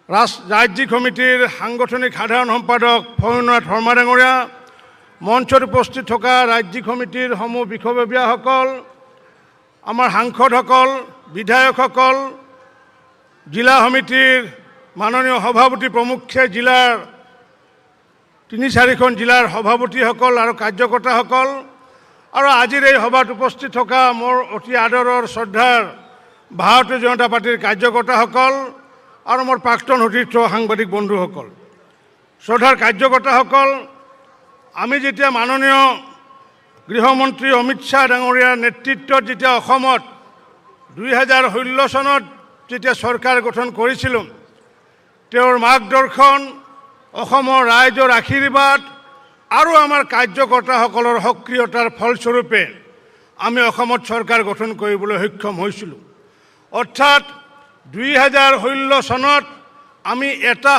ৰাজ্যিক কমিটিৰ সাংগঠনিক সাধাৰণ সম্পাদক ফণীন্দ্ৰনাথ শৰ্মা ডাঙৰীয়া, মঞ্চত উপস্থিত থকা ৰাজ্যিক কমিটিৰ সমূহ বিষয়ববীয়াসকল, আমাৰ সাংসদসকল, বিধায়কসকল, জিলা সমিতিৰ মাননীয় সভাপতি প্ৰমুখ্যে জিলাৰ ৩-৪খন জিলাৰ সভাপতিসকল আৰু কাৰ্যকৰ্তাসকল, আৰু আজিৰ এই সভাত উপস্থিত থকা মোৰ অতি আদৰৰ শ্ৰদ্ধাৰ ভাৰতীয় জনতা পাৰ্টিৰ কাৰ্যকৰ্তাসকল আৰু মোৰ প্ৰাক্তন সতীৰ্থ সাংবাদিক বন্ধুসকল, শ্ৰদ্ধাৰ কাৰ্যকৰ্তাসকল, আমি যেতিয়া মাননীয় গৃহমন্ত্ৰী অমিত শ্বাহ ডাঙৰীয়াৰ নেতৃত্বত যেতিয়া অসমত 2016 চনত যেতিয়া চৰকাৰ গঠন কৰিছিলোঁ, তেওঁৰ মাৰ্গদৰ্শন, অসমৰ ৰাইজৰ আশীৰ্বাদ আৰু আমাৰ কাৰ্যকৰ্তাসকলৰ সক্ৰিয়তাৰ ফলস্বৰূপে আমি অসমত চৰকাৰ গঠন কৰিবলৈ সক্ষম হৈছিলোঁ। অৰ্থাৎ 2016 চনত আমি এটা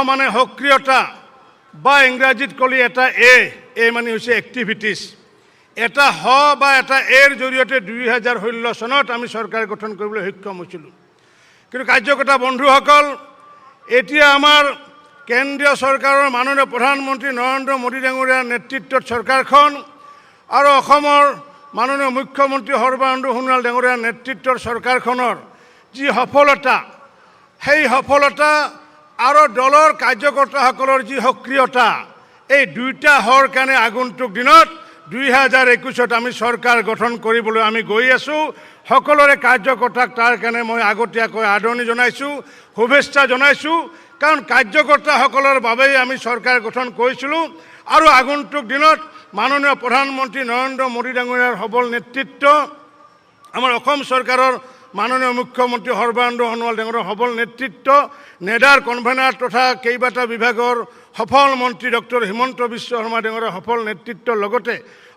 মানে সক্ৰিয়তা বা ইংৰাজীত ক'লে এটা এ মানে হৈছে এক্টিভিটিছ, এটা বা এটা এৰ জৰিয়তে 2016 চনত আমি চৰকাৰ গঠন কৰিবলৈ সক্ষম হৈছিলোঁ। কিন্তু কাৰ্যকৰ্তা বন্ধুসকল, এতিয়া আমাৰ কেন্দ্ৰীয় চৰকাৰৰ মাননীয় প্ৰধানমন্ত্ৰী নৰেন্দ্ৰ মোদী ডাঙৰীয়াৰ নেতৃত্বত চৰকাৰখন আৰু অসমৰ মাননীয় মুখ্যমন্ত্ৰী সৰ্বানন্দ সোণোৱাল ডাঙৰীয়াৰ নেতৃত্বৰ চৰকাৰখনৰ যি সফলতা, সেই সফলতা আৰু দলৰ কাৰ্যকৰ্তাসকলৰ যি সক্ৰিয়তা, এই দুইটা কাৰণে আগন্তুক দিনত 2021ত আমি চৰকাৰ গঠন কৰিবলৈ আমি গৈ আছোঁ। সকলোৰে কাৰ্যকৰ্তাক তাৰ কাৰণে মই আগতীয়াকৈ আদৰণি জনাইছোঁ, শুভেচ্ছা জনাইছোঁ, কাৰণ কাৰ্যকৰ্তাসকলৰ বাবেই আমি চৰকাৰ গঠন কৰিছিলোঁ আৰু আগন্তুক দিনত মাননীয় প্ৰধানমন্ত্ৰী নৰেন্দ্ৰ মোদী ডাঙৰীয়াৰ সবল নেতৃত্ব, আমাৰ অসম চৰকাৰৰ মাননীয় মুখ্যমন্ত্ৰী সৰ্বানন্দ সোণোৱাল ডাঙৰীয়াৰ সবল নেতৃত্ব, নেডাৰ কনভেনাৰ তথা কেইবাটা বিভাগৰ সফল মন্ত্ৰী ডক্টৰ হিমন্ত বিশ্ব শৰ্মা ডাঙৰীয়াৰ সফল নেতৃত্বৰ লগতে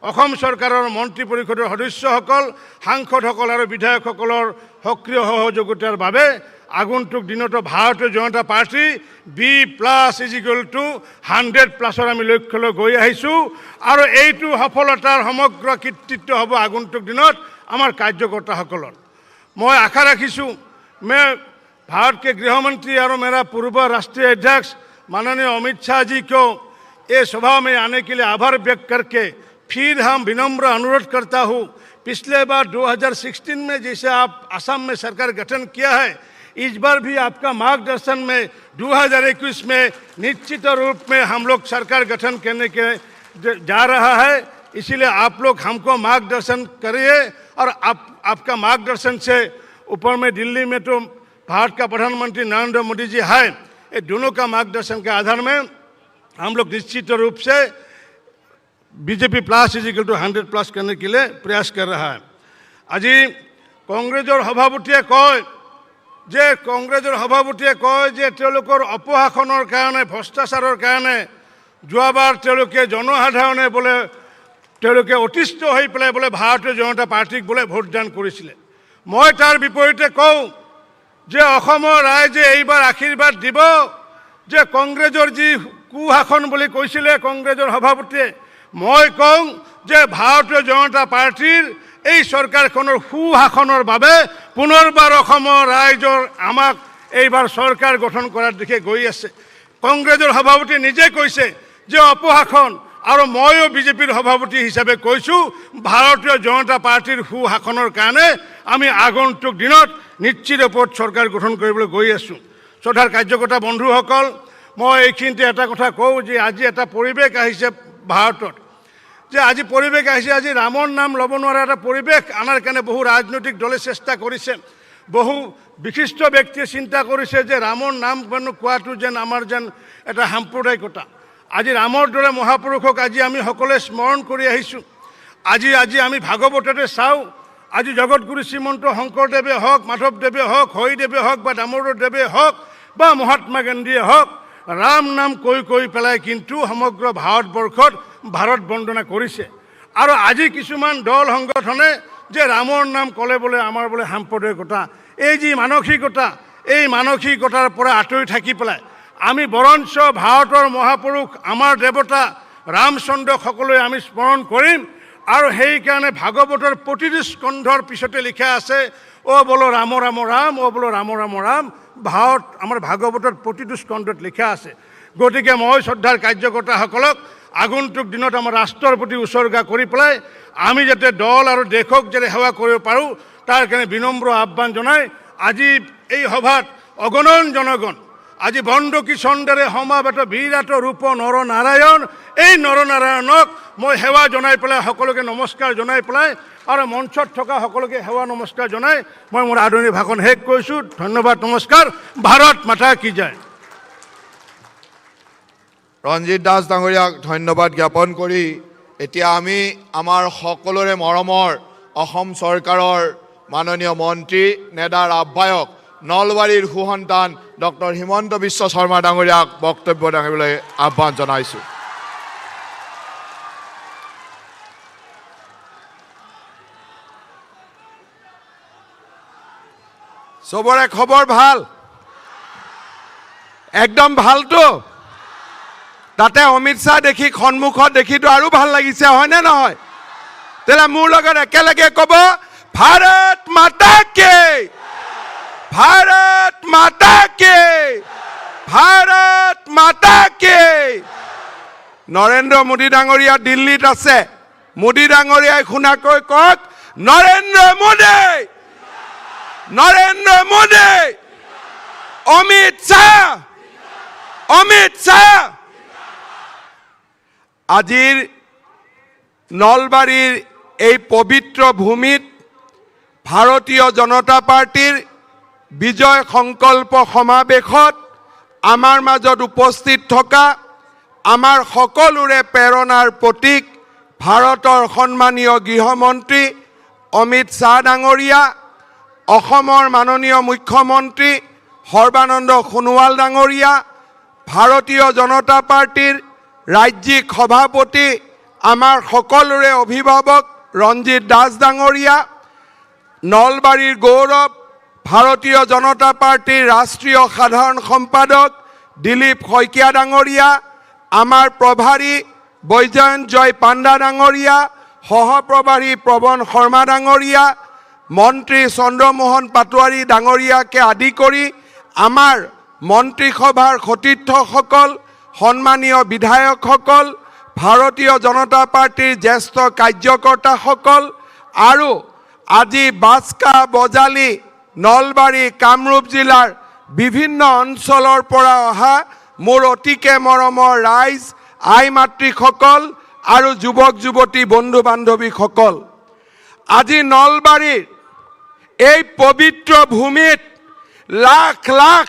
অসম চৰকাৰৰ মন্ত্ৰী পৰিষদৰ সদস্যসকল, সাংসদসকল আৰু বিধায়কসকলৰ সক্ৰিয় সহযোগিতাৰ বাবে আগন্তুক দিনতো ভাৰতীয় জনতা পাৰ্টি B+=100+ আমি লক্ষ্যলৈ গৈ আহিছোঁ আৰু এইটো সফলতাৰ সমগ্ৰ কৃতিত্ব হ'ব আগন্তুক দিনত আমাৰ কাৰ্যকৰ্তাসকলৰ। मैं आशा रखीशू मैं भारत के गृह मंत्री और मेरा पूर्व राष्ट्रीय अध्यक्ष माननीय अमित शाह जी को ये सभा में आने के लिए आभार व्यक्त करके फिर हम विनम्र अनुरोध करता हूँ, पिछले बार 2016 में जैसे आप असम में सरकार गठन किया है, इस बार भी आपका मार्गदर्शन में 2021 में निश्चित रूप में हम लोग सरकार गठन करने के जा रहा है। इसीलिए आप लोग हमको मार्गदर्शन करिए और आपका मार्गदर्शन से ऊपर में दिल्ली में तो भारत का प्रधानमंत्री नरेंद्र मोदी जी है, ये दोनों का मार्गदर्शन के आधार में हम लोग निश्चित रूप से BJP+=100+ करने के लिए प्रयास कर रहा है। आज কংগ্ৰেছৰ সভাপতিয়ে কয় যে তেওঁলোকৰ অপশাসনৰ কাৰণে, ভ্ৰষ্টাচাৰৰ কাৰণে যোৱাবাৰ তেওঁলোকে জনসাধাৰণে বোলে তেওঁলোকে অতিষ্ঠ হৈ পেলাই বোলে ভাৰতীয় জনতা পাৰ্টিক বোলে ভোটদান কৰিছিলে। মই তাৰ বিপৰীতে কওঁ যে অসমৰ ৰাইজে এইবাৰ আশীৰ্বাদ দিব যে কংগ্ৰেছৰ যি কুশাসন বুলি কৈছিলে কংগ্ৰেছৰ সভাপতিয়ে, মই কওঁ যে ভাৰতীয় জনতা পাৰ্টিৰ এই চৰকাৰখনৰ সুশাসনৰ বাবে পুনৰবাৰ অসমৰ ৰাইজৰ আমাক এইবাৰ চৰকাৰ গঠন কৰাৰ দিশে গৈ আছে। কংগ্ৰেছৰ সভাপতি নিজে কৈছে যে অপশাসন, আৰু ময়ো বিজেপিৰ সভাপতি হিচাপে কৈছোঁ ভাৰতীয় জনতা পাৰ্টিৰ সুশাসনৰ কাৰণে আমি আগন্তুক দিনত নিশ্চিত ৰূপত চৰকাৰ গঠন কৰিবলৈ গৈ আছোঁ। শ্ৰদ্ধাৰ কাৰ্যকৰ্তা বন্ধুসকল, মই এইখিনিতে এটা কথা কওঁ যে আজি এটা পৰিৱেশ আহিছে ভাৰতত, যে আজি পৰিৱেশ আহিছে, আজি ৰামৰ নাম ল'ব নোৱাৰা এটা পৰিৱেশ আনাৰ কাৰণে বহু ৰাজনৈতিক দলে চেষ্টা কৰিছে, বহু বিশিষ্ট ব্যক্তিয়ে চিন্তা কৰিছে যে ৰামৰ নাম কোৱাটো যেন আমাৰ যেন এটা সাম্প্ৰদায়িকতা। আজি ৰামৰ দৰে মহাপুৰুষক আজি আমি সকলোৱে স্মৰণ কৰি আহিছোঁ। আজি আমি ভাগৱততে চাওঁ, আজি জগতগুৰু শ্ৰীমন্ত শংকৰদেৱে হওক, মাধৱদেৱে হওক, হৰিদেৱে হওক বা দামোদৰ দেৱে হওক বা মহাত্মা গান্ধীয়ে হওক, ৰাম নাম কৈ পেলাই কিন্তু সমগ্ৰ ভাৰতবৰ্ষত ভাৰত বন্দনা কৰিছে। আৰু আজি কিছুমান দল সংগঠনে যে ৰামৰ নাম ক'লে বোলে আমাৰ বোলে সাম্প্ৰদায়িকতা, এই যি মানসিকতা, এই মানসিকতাৰ পৰা আঁতৰি থাকি পেলাই আমি বৰঞ্চ ভাৰতৰ মহাপুৰুষ আমাৰ দেৱতা ৰামচন্দ্ৰক সকলোৱে আমি স্মৰণ কৰিম। আৰু সেইকাৰণে ভাগৱতৰ প্ৰতিটো স্কন্ধৰ পিছতে লিখা আছে, অ' বোলো ৰাম ৰাম ৰাম, অ' বোলো ৰাম ৰাম ৰাম, ভাৱত আমাৰ ভাগৱতৰ প্ৰতিটো স্কন্ধত লিখা আছে। গতিকে মই শ্ৰদ্ধাৰ কাৰ্যকৰ্তাসকলক আগন্তুক দিনত আমাৰ ৰাষ্ট্ৰৰ প্ৰতি উচৰ্গা কৰি পেলাই আমি যাতে দল আৰু দেশক যাতে সেৱা কৰিব পাৰোঁ তাৰ কাৰণে বিনম্ৰ আহ্বান জনাই আজি এই সভাত অগণন জনগণ আজি বন্দকী চন্দ্ৰে সমাবেত বিৰাট ৰূপ নৰনাৰায়ণ এই নৰনাৰায়ণক মই সেৱা জনাই পেলাই সকলোকে নমস্কাৰ জনাই পেলাই আৰু মঞ্চত থকা সকলোকে সেৱা নমস্কাৰ জনাই মই মোৰ আদৰণি ভাষণ শেষ কৰিছোঁ। ধন্যবাদ, নমস্কাৰ। ভাৰত মাতা কি জয়। ৰঞ্জিত দাস ডাঙৰীয়াক ধন্যবাদ জ্ঞাপন কৰি এতিয়া আমি আমাৰ সকলোৰে মৰমৰ অসম চৰকাৰৰ মাননীয় মন্ত্ৰী নেডাৰ আহ্বায়ক নলবাৰীৰ সুসন্তান ডক্টৰ হিমন্ত বিশ্ব শৰ্মা ডাঙৰীয়াক বক্তব্য দাঙিবলৈ আহ্বান জনাইছোঁ। চবৰে খবৰ ভাল? একদম ভালতো? তাতে অমিত শ্বাহ দেখি সন্মুখত দেখিতো আৰু ভাল লাগিছে, হয়নে নহয়? তেলে মোৰ লগত একেলগে ক'ব, ভাৰত মাতা কি, ভাৰত মাতা কি, ভাৰত মাতা কি। নৰেন্দ্ৰ মোদী ডাঙৰীয়া দিল্লীত আছে। মোদী ডাঙৰীয়াই শুনাকৈ কওক, নৰেন্দ্ৰ মোদী, নৰেন্দ্ৰ মোদী, অমিত শ্বাহ, অমিত শ্বাহ। আজিৰ নলবাৰীৰ এই পবিত্ৰ ভূমিত ভাৰতীয় জনতা পাৰ্টিৰ বিজয় সংকল্প সমাৱেশত আমাৰ মাজত উপস্থিত থকা আমাৰ সকলোৰে প্ৰেৰণাৰ প্ৰতীক ভাৰতৰ সন্মানীয় গৃহমন্ত্ৰী অমিত শ্বাহ ডাঙৰীয়া, অসমৰ মাননীয় মুখ্যমন্ত্ৰী সৰ্বানন্দ সোণোৱাল ডাঙৰীয়া, ভাৰতীয় জনতা পাৰ্টিৰ ৰাজ্যিক সভাপতি আমাৰ সকলোৰে অভিভাৱক ৰঞ্জিত দাস ডাঙৰীয়া, নলবাৰীৰ গৌৰৱ ভাৰতীয় জনতা পাৰ্টিৰ ৰাষ্ট্ৰীয় সাধাৰণ সম্পাদক দিলীপ শইকীয়া ডাঙৰীয়া, আমাৰ প্ৰভাৰী বৈজয়ন্তজয় পাণ্ডা ডাঙৰীয়া, সহপ্ৰভাৰী প্ৰৱণ শৰ্মা ডাঙৰীয়া, মন্ত্ৰী চন্দ্ৰমোহন পাটোৱাৰী ডাঙৰীয়াকে আদি কৰি আমাৰ মন্ত্ৰীসভাৰ সতীৰ্থসকল, সন্মানীয় বিধায়কসকল, ভাৰতীয় জনতা পাৰ্টিৰ জ্যেষ্ঠ কাৰ্যকৰ্তাসকল আৰু আজি বাস্কা বজালী নলবাৰী কামৰূপ জিলাৰ বিভিন্ন অঞ্চলৰ পৰা অহা মোৰ অতিকে মৰমৰ ৰাইজ, আই মাতৃসকল আৰু যুৱক যুৱতী বন্ধু বান্ধৱীসকল, আজি নলবাৰীৰ এই পবিত্ৰ ভূমিত লাখ লাখ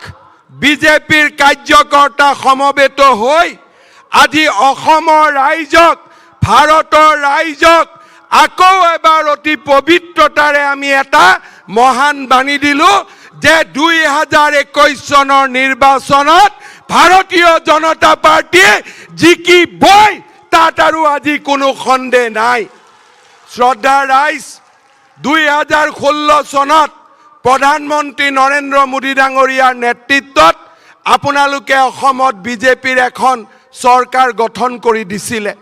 বিজেপিৰ কাৰ্যকৰ্তা সমবেত হৈ আজি অসমৰ ৰাইজক, ভাৰতৰ ৰাইজক আকৌ এবাৰ অতি পবিত্ৰতাৰে আমি এটা মহান বাণী দিলোঁ যে 2021 চনৰ নিৰ্বাচনত ভাৰতীয় জনতা পাৰ্টীয়ে জিকিবই, তাত আৰু আজি কোনো সন্দেহ নাই। শ্ৰদ্ধা ৰাইজ, 2016 চনত প্ৰধানমন্ত্ৰী নৰেন্দ্ৰ মোদী ডাঙৰীয়াৰ নেতৃত্বত আপোনালোকে অসমত বিজেপিৰ এখন চৰকাৰ গঠন কৰি দিছিলে।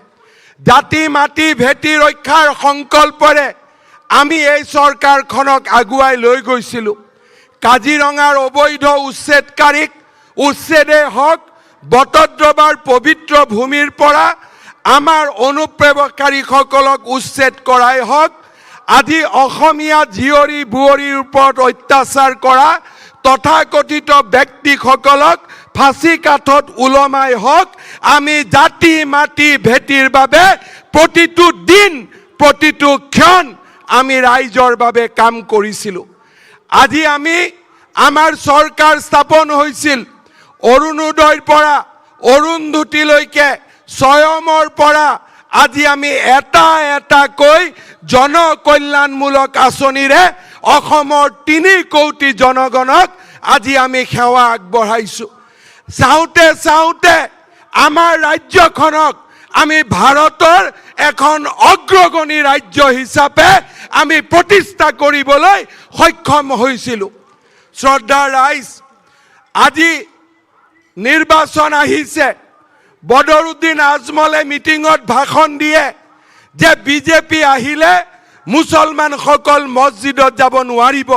জাতি মাটি ভেটি ৰক্ষাৰ সংকল্পৰে আমি এই চৰকাৰখনক আগুৱাই লৈ গৈছিলোঁ। কাজিৰঙাৰ অবৈধ উচ্ছেদকাৰীক উচ্ছেদে হওক, বটদ্ৰৱাৰ পবিত্ৰ ভূমিৰ পৰা আমাৰ অনুপ্ৰৱেশকাৰীসকলক উচ্ছেদ কৰাই হওক, আজি অসমীয়া জীয়ৰী বোৱাৰীৰ ওপৰত অত্যাচাৰ কৰা তথাকথিত ব্যক্তিসকলক ফাঁচি কাঠত ওলমাই হওক, আমি জাতি মাটি ভেটিৰ বাবে প্ৰতিটো দিন প্ৰতিটো ক্ষণ আমি ৰাইজৰ বাবে কাম কৰিছিলোঁ। আজি আমি আমাৰ চৰকাৰ স্থাপন হৈছিল অৰুণোদয়ৰ পৰা অৰুন্ধতীলৈকে, স্বয়মৰ পৰা আজি আমি এটা এটাকৈ জনকল্যাণমূলক আঁচনিৰে অসমৰ 3 কোটি জনগণক আজি আমি সেৱা আগবঢ়াইছোঁ। চাওঁতে চাওঁতে আমাৰ ৰাজ্যখনক আমি ভাৰতৰ এখন অগ্ৰগণী ৰাজ্য হিচাপে আমি প্ৰতিষ্ঠা কৰিবলৈ সক্ষম হৈছিলোঁ। শ্ৰদ্ধা ৰাইজ, আজি নিৰ্বাচন আহিছে। বদৰুদ্দিন আজমলে মিটিঙত ভাষণ দিয়ে যে বিজেপি আহিলে মুছলমানসকল মছজিদত যাব নোৱাৰিব।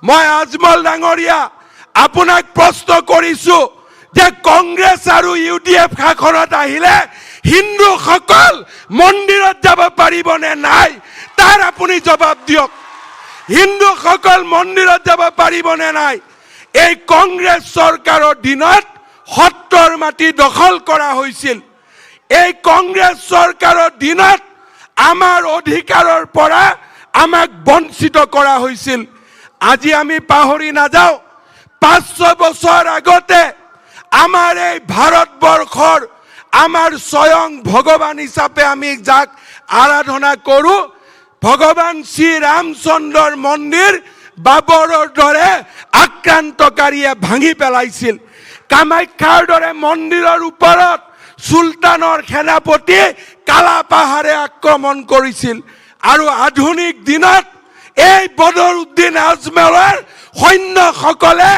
মই আজমল ডাঙৰীয়া আপোনাক প্ৰশ্ন কৰিছো যে কংগ্ৰেছ আৰু UDF শাসনত আহিলে হিন্দুসকল মন্দিৰত যাব পাৰিবনে নাই তাৰ আপুনি জবাব দিয়ক হিন্দুসকল মন্দিৰত যাব পাৰিবনে নাই এই কংগ্ৰেছ চৰকাৰৰ দিনত সত্ৰৰ মাটি দখল কৰা হৈছিল এই কংগ্ৰেছ চৰকাৰৰ দিনত আমাৰ অধিকাৰৰ পৰা আমাক বঞ্চিত কৰা হৈছিল আজি আমি পাহৰি নাযাও 500 বছৰ আগতে আমাৰ এই ভাৰতবৰ্ষৰ আমাৰ স্বয়ং ভগৱান হিচাপে আমি যাক আৰাধনা কৰো ভগৱান শ্ৰী ৰামচন্দ্ৰৰ মন্দিৰ বাবৰৰ দৰে আক্ৰান্তকাৰীয়ে ভাঙি পেলাইছিল কামাখ্যাৰ দৰে মন্দিৰৰ ওপৰত সুলতানৰ সেনাপতি কালাপাহাৰে আক্ৰমণ কৰিছিল আৰু আধুনিক দিনত এই বদৰুদ্দিন আজমেৰৰ সৈন্যসকলে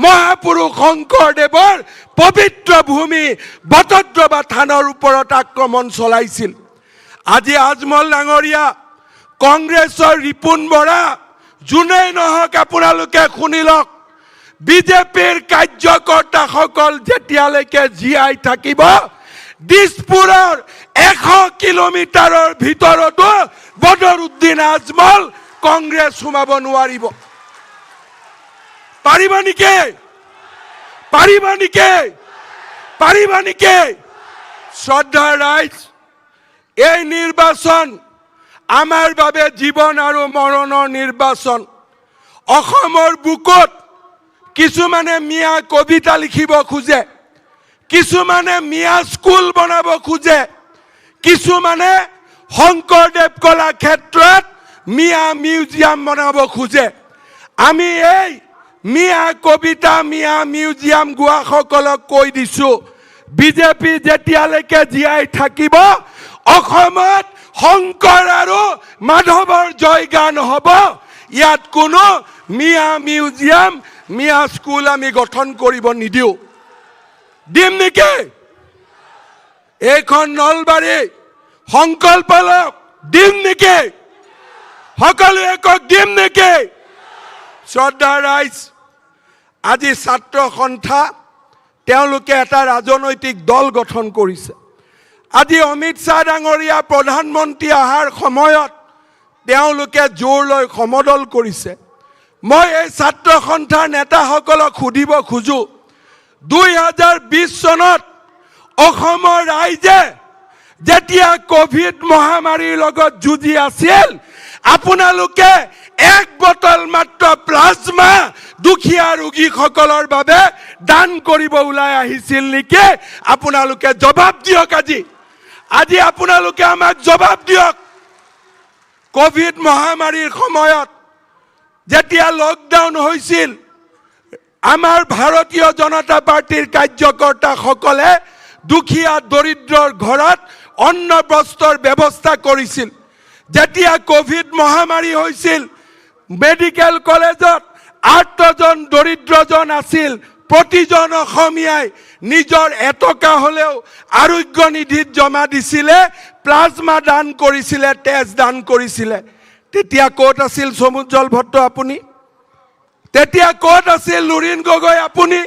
মহাপুৰুষ শংকৰদেৱৰ পবিত্ৰ ভূমি বটদ্ৰৱা থানৰ ওপৰত আক্ৰমণ চলাইছিল আজি আজমল ডাঙৰীয়া কংগ্ৰেছৰ ৰিপুন বৰা যোনেই নহওক আপোনালোকে শুনি লওক বিজেপিৰ কাৰ্যকৰ্তাসকল যেতিয়ালৈকে জীয়াই থাকিব দিছপুৰৰ 100 কিলোমিটাৰৰ ভিতৰতো বদৰুদ্দিন আজমল কংগ্ৰেছ সোমাব নোৱাৰিব পাৰিবা নেকি পাৰিবা নেকি পাৰিবা নেকি শ্ৰদ্ধাৰ ৰাইজ এই নিৰ্বাচন আমাৰ বাবে জীৱন আৰু মৰণৰ নিৰ্বাচন অসমৰ বুকুত কিছুমানে মিয়া কবিতা লিখিব খোজে কিছুমানে মিয়া স্কুল বনাব খোজে কিছুমানে শংকৰদেৱ কলাক্ষেত্ৰত মিয়া মিউজিয়াম বনাব খোজে আমি এই মিয়া কবিতা মিয়া মিউজিয়াম গোৱাসকলক কৈ দিছো বিজেপি যেতিয়ালৈকে জীয়াই থাকিব অসমত শংকৰ আৰু মাধৱৰ জয়গান হ'ব ইয়াত কোনো মিয়া মিউজিয়াম মিয়া স্কুল আমি গঠন কৰিব নিদিও দিম নেকি এইখন নলবাৰী সংকল্প লওক দিম নেকি সকলোৱে কওক দিম নেকি শ্ৰদ্ধাৰ ৰাইজ আজি ছাত্ৰ সন্থা তেওঁলোকে এটা ৰাজনৈতিক দল গঠন কৰিছে আজি অমিত শ্বাহ ডাঙৰীয়া প্ৰধানমন্ত্ৰী অহাৰ সময়ত তেওঁলোকে জোৰ লৈ সমদল কৰিছে মই এই ছাত্ৰ সন্থাৰ নেতাসকলক সুধিব খোজো 2020 চনত অসমৰ ৰাইজে যেতিয়া কোভিড মহামাৰীৰ লগত যুঁজি আছিল আপোনালোকে এক বটল মাত্ৰ প্লাজমা দুখীয়া ৰোগীসকলৰ বাবে দান কৰিব ওলাই আহিছিল নেকি আপোনালোকে জবাব দিয়ক আজি আপোনালোকে আমাক জবাব দিয়ক কোভিড মহামাৰীৰ সময়ত যেতিয়া লকডাউন হৈছিল আমাৰ ভাৰতীয় জনতা পাৰ্টিৰ কাৰ্যকৰ্তাসকলে দুখীয়া দৰিদ্ৰৰ ঘৰত অন্ন বস্ত্ৰৰ ব্যৱস্থা কৰিছিল যেতিয়া কোভিড মহামাৰী হৈছিল মেডিকেল কলেজত 8 জন দৰিদ্ৰজন আছিল প্ৰতিজন অসমীয়াই নিজৰ এটকা হলেও আৰোগ্য নিধিত জমা দিছিলে প্লাজমা দান কৰিছিলে তেজ দান কৰিছিলে তেতিয়া ক'ত আছিল সমুজ্জ্বল ভট্ট আপুনি তেতিয়া ক'ত আছিল লুৰিন গগৈ আপুনি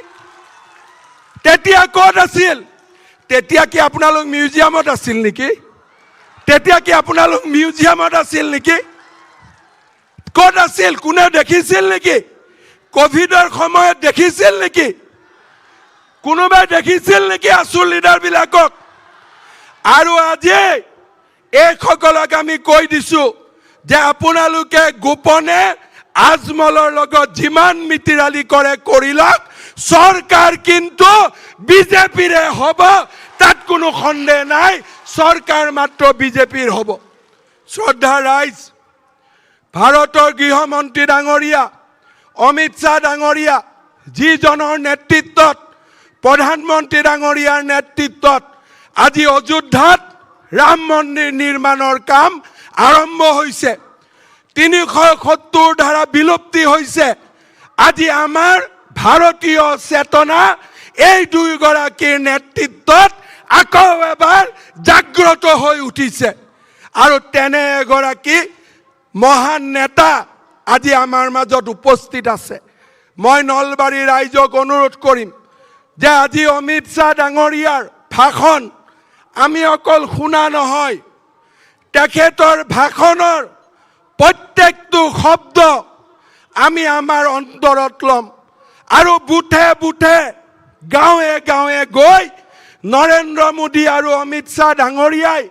তেতিয়া ক'ত আছিল তেতিয়া কি আপোনালোক মিউজিয়ামত আছিল নেকি তেতিয়া কি আপোনালোক মিউজিয়ামত আছিল নেকি ক'ত আছিল কোনে দেখিছিল নেকি কোভিডৰ সময়ত দেখিছিল নেকি কোনোবাই দেখিছিল নেকি আসল লিডাৰ বিলাকক আৰু আজি এইসকলক আমি কৈ দিছো যে আপোনালোকে গোপনে আজমলৰ লগত যিমান মিতিৰালি কৰে কৰিলক সৰকাৰ কিন্তু বিজেপিৰে হ'ব তাত কোনো সন্দেহ নাই সৰকাৰ মাত্ৰ বিজেপিৰ হ'ব শ্ৰদ্ধা ৰাইজ ভাৰতৰ গৃহমন্ত্ৰী ডাঙৰীয়া অমিত শ্বাহ ডাঙৰীয়া যিজনৰ নেতৃত্বত প্ৰধানমন্ত্ৰী ডাঙৰীয়াৰ নেতৃত্বত আজি অযোধ্যাত ৰাম মন্দিৰ নিৰ্মাণৰ কাম আৰম্ভ হৈছে 370 ধাৰা বিলুপ্তি হৈছে আজি আমাৰ ভাৰতীয় চেতনা এই দুইগৰাকীৰ নেতৃত্বত আকৌ এবাৰ জাগ্ৰত হৈ উঠিছে আৰু তেনে এগৰাকী মহান নেতা আজি আমাৰ মাজত উপস্থিত আছে মই নলবাৰী ৰাইজক অনুৰোধ কৰিম যে আজি অমিত শ্বাহ ডাঙৰীয়াৰ ভাষণ আমি অকল শুনা নহয়, তেখেতৰ ভাষণৰ প্ৰত্যেকটো শব্দ আমি আমাৰ অন্তৰত ল'ম আৰু বুথে বুথে গাঁৱে গাঁৱে গৈ নৰেন্দ্ৰ মোদী আৰু অমিত শ্বাহ ডাঙৰীয়াই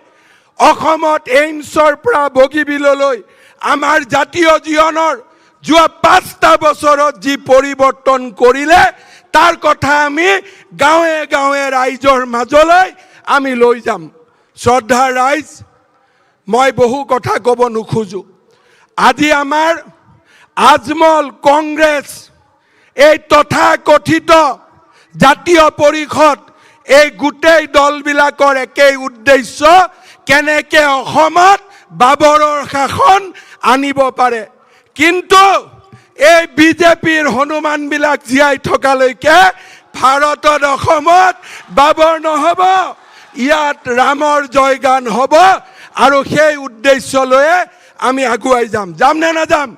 অসমত এইমছৰ পৰা বগীবিললৈ আমাৰ জাতীয় জীৱনৰ যোৱা 5টা বছৰত যি পৰিৱৰ্তন কৰিলে তাৰ কথা আমি গাঁৱে গাঁৱে ৰাইজৰ মাজলৈ আমি লৈ যাম। শ্ৰদ্ধাৰ ৰাইজ, মই বহু কথা ক'ব নোখোজো। আজি আমাৰ আজমল কংগ্ৰেছ এই তথাকথিত জাতীয় পৰিষদ এই গোটেই দলবিলাকৰ একেই উদ্দেশ্য, কেনেকৈ অসমত বাবৰৰ শাসন আনিব পাৰে। কিন্তু এই বিজেপিৰ হনুমানবিলাক জীয়াই থকালৈকে ভাৰতত অসমত বাবৰ নহ'ব, ইয়াত ৰামৰ জয়গান হ'ব আৰু সেই উদ্দেশ্য লৈয়ে আমি আগুৱাই যাম। যাম নে নাযাম?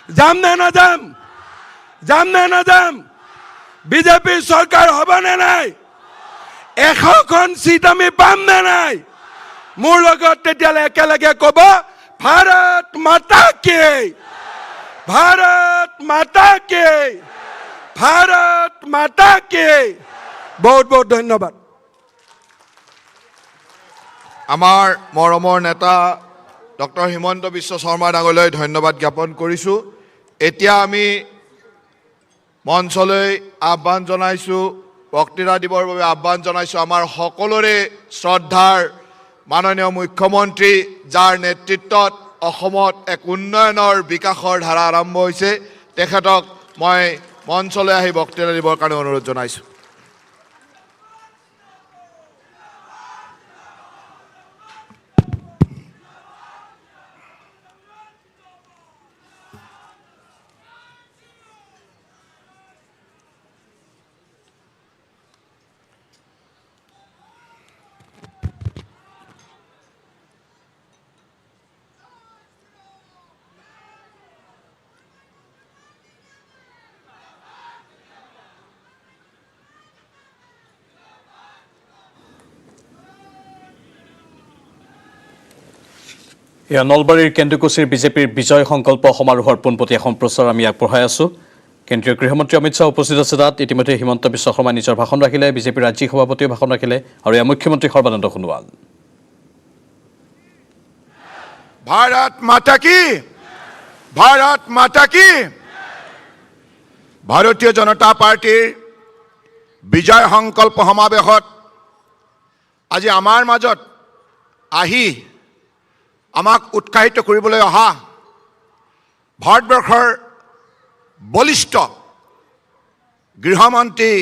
যাম নে নাযাম? যাম নে নাযাম? বিজেপিৰ চৰকাৰ হ'ব নে নাই? 100খন চিট আমি পাম নে নাই? মোৰ লগত তেতিয়ালে একেলগে ক'ব, ভাৰত মাতা কি, ভাৰত মাতা কি, ভাৰত মাতা কি। বহুত বহুত ধন্যবাদ। আমাৰ মৰমৰ নেতা ডক্টৰ হিমন্ত বিশ্ব শৰ্মা ডাঙৰীয়ালৈ ধন্যবাদ জ্ঞাপন কৰিছোঁ। এতিয়া আমি মঞ্চলৈ আহ্বান জনাইছোঁ, বক্তৃতা দিবৰ বাবে আহ্বান জনাইছোঁ আমাৰ সকলোৰে শ্ৰদ্ধাৰ মাননীয় মুখ্যমন্ত্ৰী, যাৰ নেতৃত্বত অসমত এক উন্নয়নৰ বিকাশৰ ধাৰা আৰম্ভ হৈছে, তেখেতক মই মঞ্চলৈ আহি বক্তৃতা দিবৰ কাৰণে অনুৰোধ জনাইছোঁ। এয়া নলবাৰীৰ কেন্দুকুছিৰ বিজেপিৰ বিজয় সংকল্প সমাৰোহৰ পোনপটীয়া সম্প্ৰচাৰ আমি আগবঢ়াই আছোঁ। কেন্দ্ৰীয় গৃহমন্ত্ৰী অমিত শ্বাহ উপস্থিত আছে তাত। ইতিমধ্যে হিমন্ত বিশ্ব শৰ্মাই নিজৰ ভাষণ ৰাখিলে, বিজেপিৰ ৰাজ্যিক সভাপতিয়ে ভাষণ ৰাখিলে আৰু এয়া মুখ্যমন্ত্ৰী সৰ্বানন্দ সোণোৱাল। ভাৰত মাতা কি, ভাৰত মাতা কি। ভাৰতীয় জনতা পাৰ্টীৰ বিজয় সংকল্প সমাৱেশত আজি আমাৰ মাজত আহি আমাক উৎসাহিত কৰিবলৈ অহা ভাৰতবৰ্ষৰ বলিষ্ঠ গৃহমন্ত্ৰী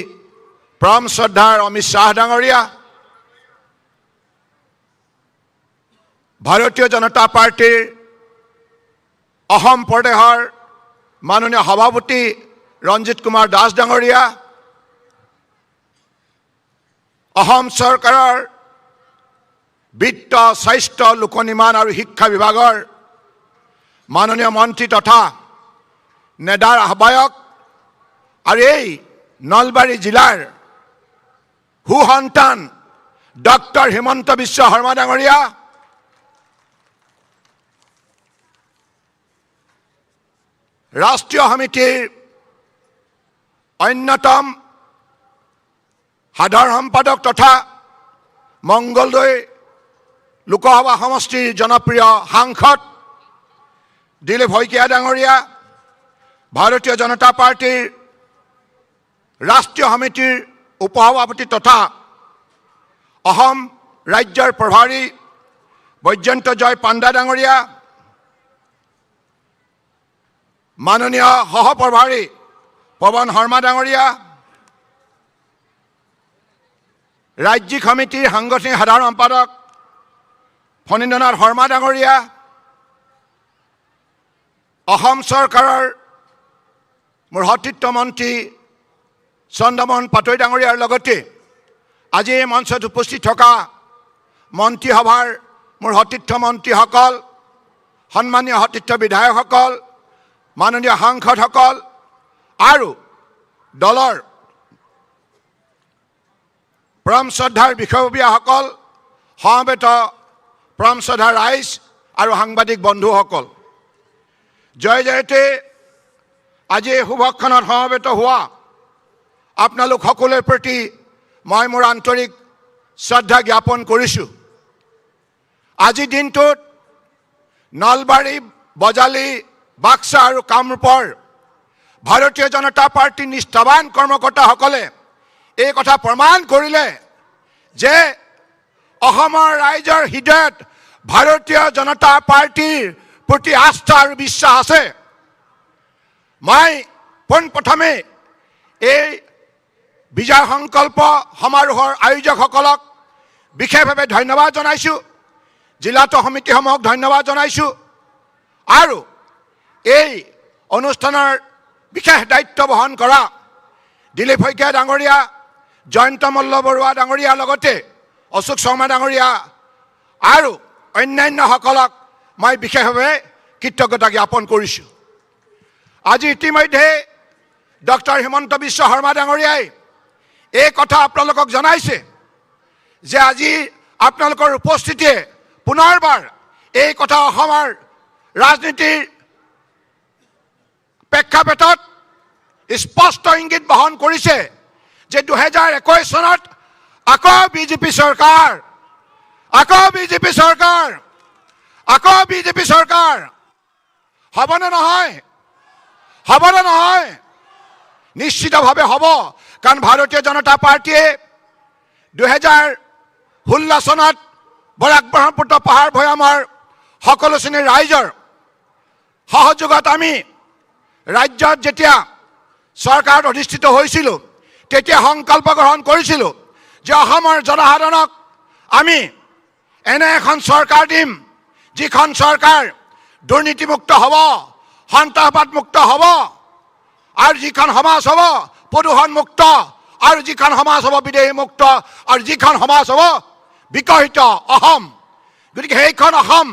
পৰম শ্ৰদ্ধাৰ অমিত শ্বাহ ডাঙৰীয়া, ভাৰতীয় জনতা পাৰ্টীৰ অসম প্ৰদেশৰ মাননীয় সভাপতি ৰঞ্জিত কুমাৰ দাস ডাঙৰীয়া, অসম চৰকাৰৰ বিত্ত, স্বাস্থ্য, লোক নিৰ্মাণ আৰু শিক্ষা বিভাগৰ মাননীয় মন্ত্ৰী তথা নেডাৰ আহ্বায়ক আৰু এই নলবাৰী জিলাৰ সুসন্তান ডক্টৰ হিমন্ত বিশ্ব শৰ্মা ডাঙৰীয়া, ৰাষ্ট্ৰীয় সমিতিৰ অন্যতম সাধাৰণ সম্পাদক তথা মংগলদৈ লোকসভা সমষ্টিৰ জনপ্ৰিয় সাংসদ দিলীপ শইকীয়া ডাঙৰীয়া, ভাৰতীয় জনতা পাৰ্টীৰ ৰাষ্ট্ৰীয় সমিতিৰ উপসভাপতি তথা অসম ৰাজ্যৰ প্ৰভাৰী বৈজয়ন্ত জয় পাণ্ডা ডাঙৰীয়া, মাননীয় সহপ্ৰভাৰী পৱন শৰ্মা ডাঙৰীয়া, ৰাজ্যিক সমিতিৰ সাংগঠনিক সাধাৰণ সম্পাদক ফণীন্দ্ৰনাথ শৰ্মা ডাঙৰীয়া, অসম চৰকাৰৰ মোৰ সতীৰ্থ মন্ত্ৰী চন্দ্ৰমোহন পাটোৱাৰী ডাঙৰীয়াৰ লগতে আজি এই মঞ্চত উপস্থিত থকা মন্ত্ৰীসভাৰ মোৰ সতীৰ্থ মন্ত্ৰীসকল, সন্মানীয় সতীৰ্থ বিধায়কসকল, মাননীয় সাংসদসকল আৰু দলৰ পৰম শ্ৰদ্ধাৰ বিষয়ববীয়াসকল, সমবেত পৰম শ্ৰদ্ধাৰ ৰাইজ আৰু সাংবাদিক বন্ধুসকল, জয় জয়তে আজি এই শুভক্ষণত সমবেত হোৱা আপোনালোক সকলোৰে প্ৰতি মই মোৰ আন্তৰিক শ্ৰদ্ধা জ্ঞাপন কৰিছোঁ। আজিৰ দিনটোত নলবাৰী, বজালী, বাক্সা আৰু কামৰূপৰ ভাৰতীয় জনতা পাৰ্টীৰ নিষ্ঠাৱান কৰ্মকৰ্তাসকলে এই কথা প্ৰমাণ কৰিলে যে অসমৰ ৰাইজৰ হৃদয়ত ভাৰতীয় জনতা পাৰ্টীৰ প্ৰতি আস্থা আৰু বিশ্বাস আছে। মই পোনপ্ৰথমে এই বিজয় সংকল্প সমাৰোহৰ আয়োজকসকলক বিশেষভাৱে ধন্যবাদ জনাইছোঁ, জিলাত সমিতিসমূহক ধন্যবাদ জনাইছোঁ আৰু এই অনুষ্ঠানৰ বিশেষ দায়িত্ব বহন কৰা দিলীপ শইকীয়া ডাঙৰীয়া, জয়ন্ত মল্ল বৰুৱা ডাঙৰীয়াৰ লগতে অশোক শৰ্মা ডাঙৰীয়া আৰু অন্যান্যসকলক মই বিশেষভাৱে কৃতজ্ঞতা জ্ঞাপন কৰিছোঁ। আজি ইতিমধ্যে ডক্টৰ হিমন্ত বিশ্ব শৰ্মা ডাঙৰীয়াই এই কথা আপোনালোকক জনাইছে যে আজি আপোনালোকৰ উপস্থিতিয়ে পুনৰবাৰ এই কথা অসমৰ ৰাজনীতিৰ প্ৰেক্ষাপটত স্পষ্ট ইংগিত বহন কৰিছে যে 2021 চনত আকৌ বিজেপি চৰকাৰ, হ'বনে নহয়? হ'বনে নহয়? নিশ্চিতভাৱে হ'ব, কাৰণ ভাৰতীয় জনতা পাৰ্টীয়ে 2016 চনত বৰাক ব্ৰহ্মপুত্ৰ পাহাৰ ভৈয়ামৰ সকলো শ্ৰেণীৰ ৰাইজৰ সহযোগত আমি ৰাজ্যত যেতিয়া চৰকাৰত অধিষ্ঠিত হৈছিলোঁ তেতিয়া সংকল্প গ্ৰহণ কৰিছিলোঁ যে অসমৰ জনসাধাৰণক আমি এনে এখন চৰকাৰ দিম যিখন চৰকাৰ দুৰ্নীতিমুক্ত হ'ব, সন্ত্ৰাসবাদমুক্ত হ'ব আৰু যিখন সমাজ হ'ব প্ৰদূষণমুক্ত আৰু যিখন সমাজ হ'ব বিদেশীমুক্ত আৰু যিখন সমাজ হ'ব বিকশিত অসম। গতিকে সেইখন অসম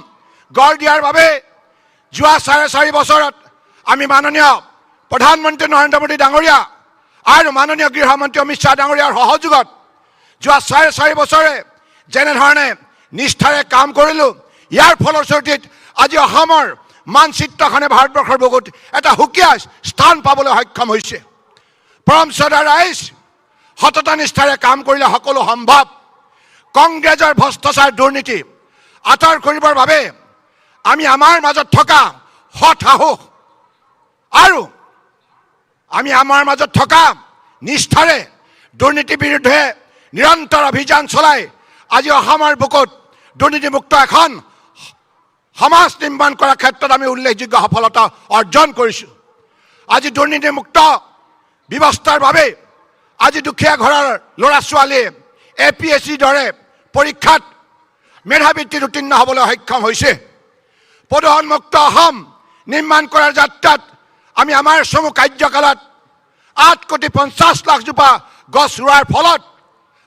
গঢ় দিয়াৰ বাবে যোৱা 4.5 বছৰত আমি মাননীয় প্ৰধানমন্ত্ৰী নৰেন্দ্ৰ মোদী ডাঙৰীয়া আৰু মাননীয় গৃহমন্ত্ৰী অমিত শ্বাহ ডাঙৰীয়াৰ সহযোগত যোৱা 4.5 বছৰে যেনেধৰণে নিষ্ঠাৰে কাম কৰিলোঁ, ইয়াৰ ফলশ্ৰুতিত আজি অসমৰ মানচিত্ৰখনে ভাৰতবৰ্ষৰ বুকুত এটা সুকীয়া স্থান পাবলৈ সক্ষম হৈছে। পৰম শ্ৰদ্ধাৰ ৰাইজ, সততা নিষ্ঠাৰে কাম কৰিলে সকলো সম্ভৱ। কংগ্ৰেছৰ ভ্ৰষ্টাচাৰ দুৰ্নীতি আঁতৰ কৰিবৰ বাবে আমি আমাৰ মাজত থকা সৎ সাহস আৰু আমি আমাৰ মাজত থকা নিষ্ঠাৰে দুৰ্নীতিৰ বিৰুদ্ধে নিৰন্তৰ অভিযান চলাই আজি অসমৰ বুকুত দুৰ্নীতিমুক্ত এখন সমাজ নিৰ্মাণ কৰাৰ ক্ষেত্ৰত আমি উল্লেখযোগ্য সফলতা অৰ্জন কৰিছোঁ। আজি দুৰ্নীতিমুক্ত ব্যৱস্থাৰ বাবে আজি দুখীয়া ঘৰৰ ল'ৰা ছোৱালীয়ে APSCৰ দৰে পৰীক্ষাত মেধাবৃত্তিত উত্তীৰ্ণ হ'বলৈ সক্ষম হৈছে। প্ৰদূষণমুক্ত অসম নিৰ্মাণ কৰাৰ যাত্ৰাত আমি আমাৰ চমু কাৰ্যকালত 8,50,00,000 জোপা গছ ৰোৱাৰ ফলত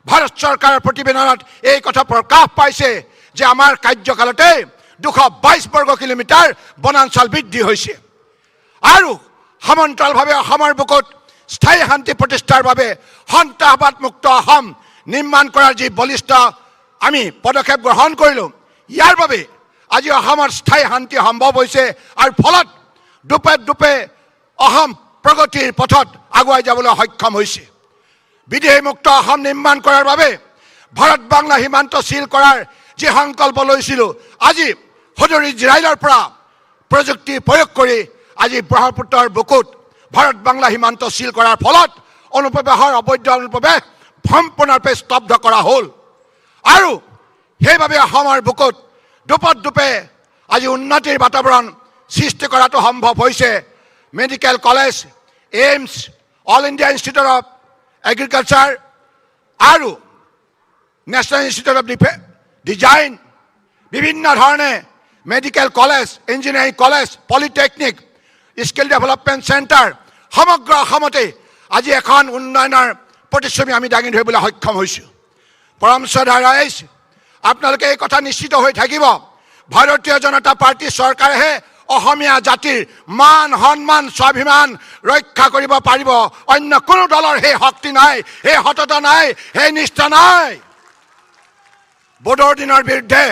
ভাৰত চৰকাৰৰ প্ৰতিবেদনত এই কথা প্ৰকাশ পাইছে যে আমাৰ কাৰ্যকালতে 222 বৰ্গ কিলোমিটাৰ বনাঞ্চল বৃদ্ধি হৈছে আৰু সমান্তৰালভাৱে অসমৰ বুকুত স্থায়ী শান্তি প্ৰতিষ্ঠাৰ বাবে সন্ত্ৰাসবাদমুক্ত অসম নিৰ্মাণ কৰাৰ যি বলিষ্ঠ আমি পদক্ষেপ গ্ৰহণ কৰিলোঁ, ইয়াৰ বাবে আজি অসমৰ স্থায়ী শান্তি সম্ভৱ হৈছে আৰু ফলত দুপে অসম প্ৰগতিৰ পথত আগুৱাই যাবলৈ সক্ষম হৈছে। বিদেশীমুক্ত অসম নিৰ্মাণ কৰাৰ বাবে ভাৰত বাংলা সীমান্ত চিল কৰাৰ যি সংকল্প লৈছিলোঁ, আজি সদৰ ইজৰাইলৰ পৰা প্ৰযুক্তি প্ৰয়োগ কৰি আজি ব্ৰহ্মপুত্ৰৰ বুকুত ভাৰত বাংলা সীমান্ত চিল কৰাৰ ফলত অনুপ্ৰৱেশৰ অবৈধ অনুপ্ৰৱেশ সম্পূৰ্ণৰূপে স্তব্ধ কৰা হ'ল আৰু সেইবাবে অসমৰ বুকুত দুপে আজি উন্নতিৰ বাতাবৰণ সৃষ্টি কৰাটো সম্ভৱ হৈছে। Medical college, AIIMS, all India institute of agriculture আৰু নেশ্যনেল ইনষ্টিটিউট অফ ডিজাইন, বিভিন্ন ধৰণে medical college, engineering college, polytechnic, skill development centre সমগ্ৰ অসমতে আজি এখন উন্নয়নৰ প্ৰতিচ্ছবি আমি দাঙি ধৰিবলৈ সক্ষম হৈছোঁ। পৰম শ্ৰদ্ধাৰ ৰাইজ, আপোনালোকে এই কথা নিশ্চিত হৈ থাকিব, ভাৰতীয় জনতা পাৰ্টী চৰকাৰেহে অসমীয়া জাতিৰ মান সন্মান স্বাভিমান ৰক্ষা কৰিব পাৰিব অন্য কোনো দলৰ সেই শক্তি নাই, সেই সততা নাই, সেই নিষ্ঠা নাই। বড়োৰ দিনৰ বিৰুদ্ধে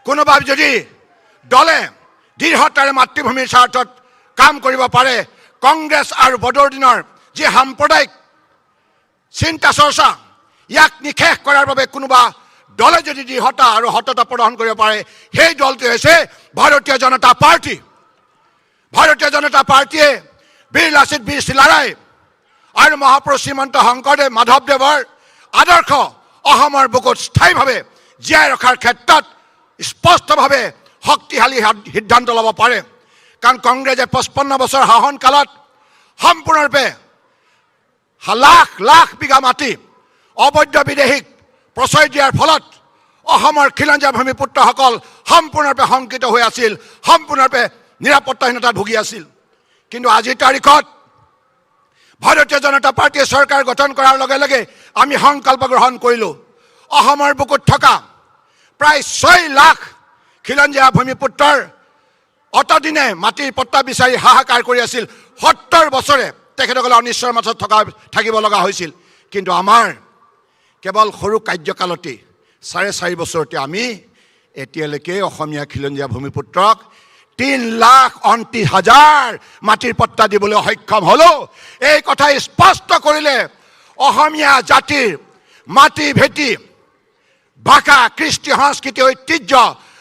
কোনোবা যদি দলে দৃঢ়তাৰে মাতৃভূমিৰ স্বাৰ্থত কাম কৰিব পাৰে, কংগ্ৰেছ আৰু বড়োৰ দিনৰ যি সাম্প্ৰদায়িক চিন্তা চৰ্চা ইয়াক নিশেষ কৰাৰ বাবে কোনোবা দলে যদি দৃঢ়তা আৰু সততা প্ৰদৰ্শন কৰিব পাৰে, সেই দলটো হৈছে ভাৰতীয় জনতা পাৰ্টি। ভাৰতীয় জনতা পাৰ্টীয়ে বীৰ লাচিত বীৰ চিলাৰায় আৰু মহাপুৰুষ শ্ৰীমন্ত শংকৰদেৱ মাধৱদেৱৰ আদৰ্শ অসমৰ বুকুত স্থায়ীভাৱে জীয়াই ৰখাৰ ক্ষেত্ৰত স্পষ্টভাৱে শক্তিশালী সিদ্ধান্ত ল'ব পাৰে। কাৰণ কংগ্ৰেছে 55 বছৰ শাসনকালত সম্পূৰ্ণৰূপে লাখ লাখ বিঘা মাটি অবৈধ বিদেশীক প্ৰশ্ৰয় দিয়াৰ ফলত অসমৰ খিলঞ্জীয়া ভূমিপুত্ৰসকল সম্পূৰ্ণৰূপে শংকিত হৈ আছিল, সম্পূৰ্ণৰূপে নিৰাপত্তাহীনতাত ভুগি আছিল। কিন্তু আজিৰ তাৰিখত ভাৰতীয় জনতা পাৰ্টীয়ে চৰকাৰ গঠন কৰাৰ লগে লগে আমি সংকল্প গ্ৰহণ কৰিলোঁ। অসমৰ বুকুত থকা প্ৰায় 6 লাখ খিলঞ্জীয়া ভূমিপুত্ৰৰ অতদিনে মাটিৰ পট্টা বিচাৰি হাহাকাৰ কৰি আছিল। 70 বছৰে তেখেতসকলে অনিশ্চয়ৰ মাজত থাকিব লগা হৈছিল। কিন্তু আমাৰ কেৱল সৰু কাৰ্যকালতেই 4.5 বছৰতে আমি এতিয়ালৈকে অসমীয়া খিলঞ্জীয়া ভূমিপুত্ৰক 3,29,000 মাটিৰ পট্টা দিবলৈ সক্ষম হ'লো। এই কথাই স্পষ্ট কৰিলে অসমীয়া জাতিৰ মাটি ভেটি ভাষা কৃষ্টি সংস্কৃতি ঐতিহ্য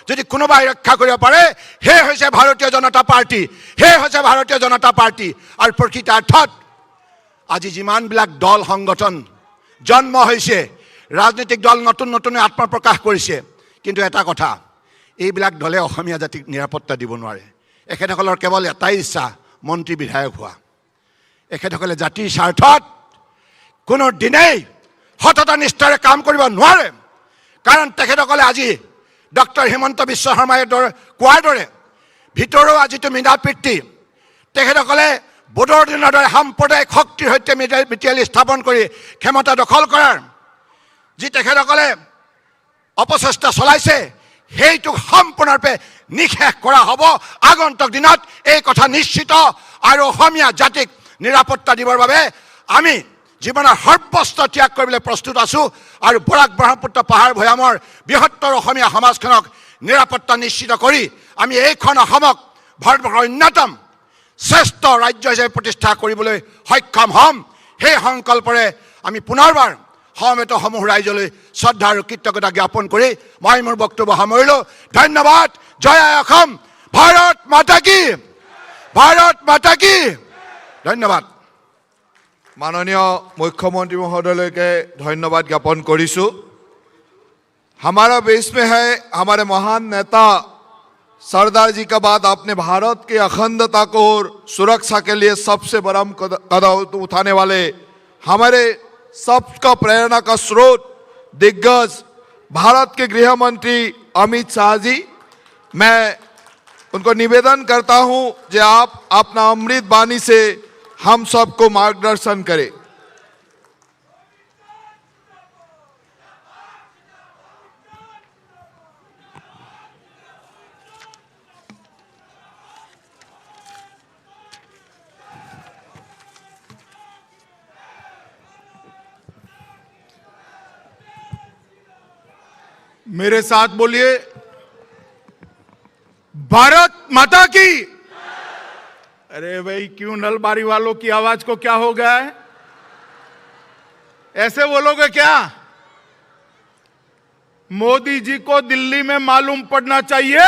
যদি কোনোবাই ৰক্ষা কৰিব পাৰে, সেই হৈছে ভাৰতীয় জনতা পাৰ্টি, সেই হৈছে ভাৰতীয় জনতা পাৰ্টি। আৰু প্ৰকৃতাৰ্থত আজি যিমানবিলাক দল সংগঠন জন্ম হৈছে, ৰাজনৈতিক দল নতুন নতুন আত্মপ্ৰকাশ কৰিছে, কিন্তু এটা কথা, এইবিলাক দলে অসমীয়া জাতিক নিৰাপত্তা দিব নোৱাৰে। এখেতসকলৰ কেৱল এটাই ইচ্ছা, মন্ত্ৰী বিধায়ক হোৱা। এখেতসকলে জাতিৰ স্বাৰ্থত কোনো দিনেই সততা নিষ্ঠাৰে কাম কৰিব নোৱাৰে। কাৰণ তেখেতসকলে আজি ডক্টৰ হিমন্ত বিশ্ব শৰ্মাই কোৱাৰ দৰে ভিতৰুৱা যিটো মিলাপ্ৰীতি, তেখেতসকলে বড়োৰ দিনৰ দৰে সাম্প্ৰদায়িক শক্তিৰ সৈতে মিতিয়ালি স্থাপন কৰি ক্ষমতা দখল কৰাৰ যি তেখেতসকলে অপচেষ্টা চলাইছে, সেইটো সম্পূৰ্ণৰূপে নিশেষ কৰা হ'ব আগন্তুক দিনত। এই কথা নিশ্চিত। আৰু অসমীয়া জাতিক নিৰাপত্তা দিবৰ বাবে আমি জীৱনৰ সৰ্বস্ব ত্যাগ কৰিবলৈ প্ৰস্তুত আছোঁ। আৰু বৰাক ব্ৰহ্মপুত্ৰ পাহাৰ ভৈয়ামৰ বৃহত্তৰ অসমীয়া সমাজখনক নিৰাপত্তা নিশ্চিত কৰি আমি এইখন অসমক ভাৰতবৰ্ষৰ অন্যতম শ্ৰেষ্ঠ ৰাজ্য হিচাপে প্ৰতিষ্ঠা কৰিবলৈ সক্ষম হ'ম। সেই সংকল্পৰে আমি পুনৰবাৰ সমবেত সমূহ ৰাইজলৈ শ্ৰদ্ধা আৰু কৃতজ্ঞতা জ্ঞাপন কৰি মই মোৰ বক্তব্য সামৰিলোঁ। ধন্যবাদ। জয় আই অসম। ভাৰত মাতা কি, ভাৰত মাতা কি। ধন্যবাদ। माननीय मुख्यमंत्री महोदय के धन्यवाद ज्ञापन करिसु। हमारा बीच में है हमारे महान नेता सरदार जी का बाद अपने भारत की अखंडता को और सुरक्षा के लिए सबसे बड़ा कदम उठाने वाले हमारे सबका प्रेरणा का स्रोत दिग्गज भारत के गृह मंत्री अमित शाह जी, मैं उनको निवेदन करता हूं कि आप अपना अमृत वाणी से हम सबको मार्गदर्शन करें। मेरे साथ बोलिए, भारत माता की। अरे भाई, क्यों नलबारी वालों की आवाज को क्या हो गया है? ऐसे बोलोगे क्या? मोदी जी को दिल्ली में मालूम पड़ना चाहिए,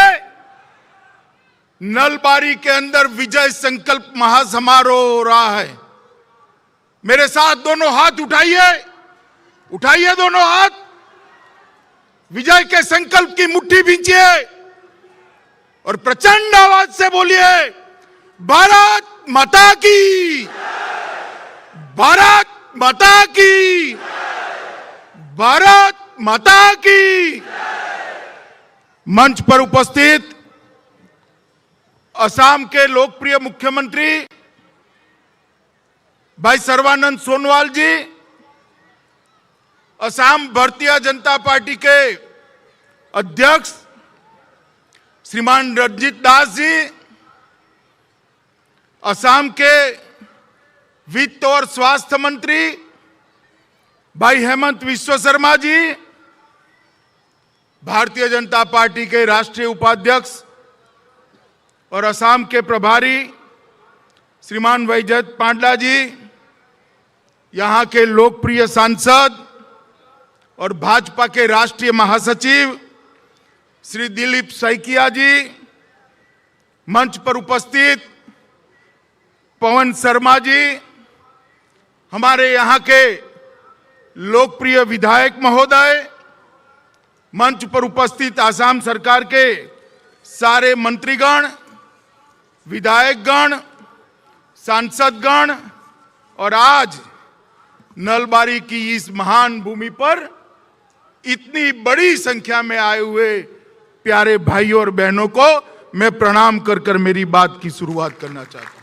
नलबारी के अंदर विजय संकल्प महासमारोह हो रहा है। मेरे साथ दोनों हाथ उठाइए, उठाइए दोनों हाथ, विजय के संकल्प की मुट्ठी भींचिए और प्रचंड आवाज से बोलिए, भारत माता की, भारत माता की, भारत माता की। मंच पर उपस्थित असम के लोकप्रिय मुख्यमंत्री भाई सर्बानंद सोनोवाल जी, असम भारतीय जनता पार्टी के अध्यक्ष श्रीमान रंजीत दास जी, असम के वित्त और स्वास्थ्य मंत्री भाई हेमंत विश्व शर्मा जी, भारतीय जनता पार्टी के राष्ट्रीय उपाध्यक्ष और असम के प्रभारी श्रीमान वैजयंत पांडा जी, यहाँ के लोकप्रिय सांसद और भाजपा के राष्ट्रीय महासचिव श्री दिलीप सैकिया जी, मंच पर उपस्थित पवन शर्मा जी, हमारे यहाँ के लोकप्रिय विधायक महोदय, मंच पर उपस्थित आसाम सरकार के सारे मंत्रीगण, विधायकगण, सांसदगण और आज नलबारी की इस महान भूमि पर इतनी बड़ी संख्या में आए हुए प्यारे भाइयों और बहनों को मैं प्रणाम कर कर मेरी बात की शुरुआत करना चाहता हूं।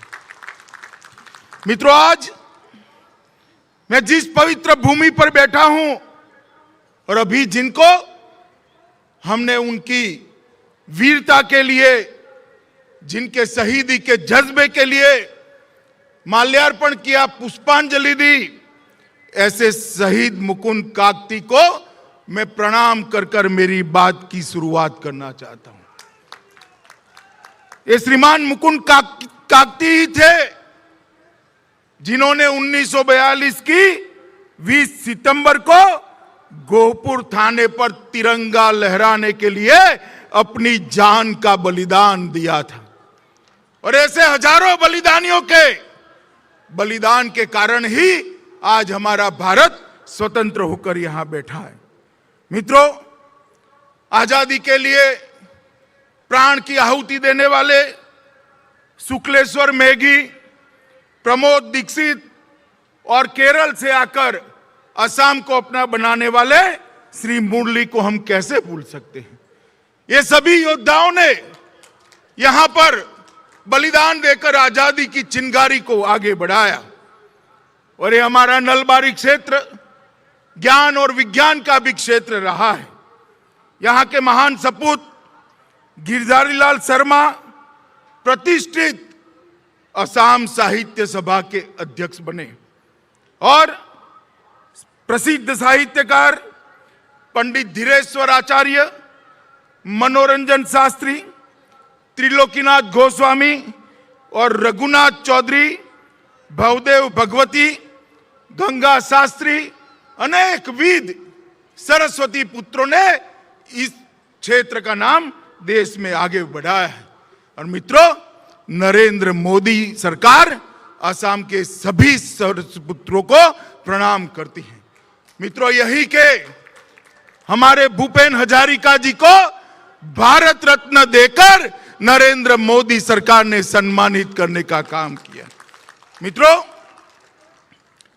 मित्रों, आज मैं जिस पवित्र भूमि पर बैठा हूं और अभी जिनको हमने उनकी वीरता के लिए, जिनके शहीदी के जज्बे के लिए माल्यार्पण किया, पुष्पांजलि दी, ऐसे शहीद मुकुंद काकती को मैं प्रणाम कर कर मेरी बात की शुरुआत करना चाहता हूं। ये श्रीमान मुकुंद काकती ही थे जिन्होंने 1942 की 20 सितंबर को गोहपुर थाने पर तिरंगा लहराने के लिए अपनी जान का बलिदान दिया था। और ऐसे हजारों बलिदानियों के बलिदान के कारण ही आज हमारा भारत स्वतंत्र होकर यहां बैठा है। मित्रों, आजादी के लिए प्राण की आहुति देने वाले शुक्लेश्वर मेघी, प्रमोद दीक्षित और केरल से आकर असम को अपना बनाने वाले श्री मुरली को हम कैसे भूल सकते हैं। ये सभी योद्धाओं ने यहां पर बलिदान देकर आजादी की चिंगारी को आगे बढ़ाया। और ये हमारा नलबारी क्षेत्र ज्ञान और विज्ञान का भी क्षेत्र रहा है। यहां के महान सपूत गिरधारीलाल शर्मा प्रतिष्ठित असम साहित्य सभा के अध्यक्ष बने और प्रसिद्ध साहित्यकार पंडित धीरेश्वर आचार्य, मनोरंजन शास्त्री, त्रिलोकीनाथ गोस्वामी और रघुनाथ चौधरी, भवदेव भगवती, गंगा शास्त्री, अनेक विद सरस्वती पुत्रों ने इस क्षेत्र का नाम देश में आगे बढ़ाया है। और मित्रों, नरेंद्र मोदी सरकार असम के सभी सरस्वती पुत्रों को प्रणाम करती है। मित्रों, यही के हमारे भूपेन हजारिका जी को भारत रत्न देकर नरेंद्र मोदी सरकार ने सम्मानित करने का काम किया। मित्रों,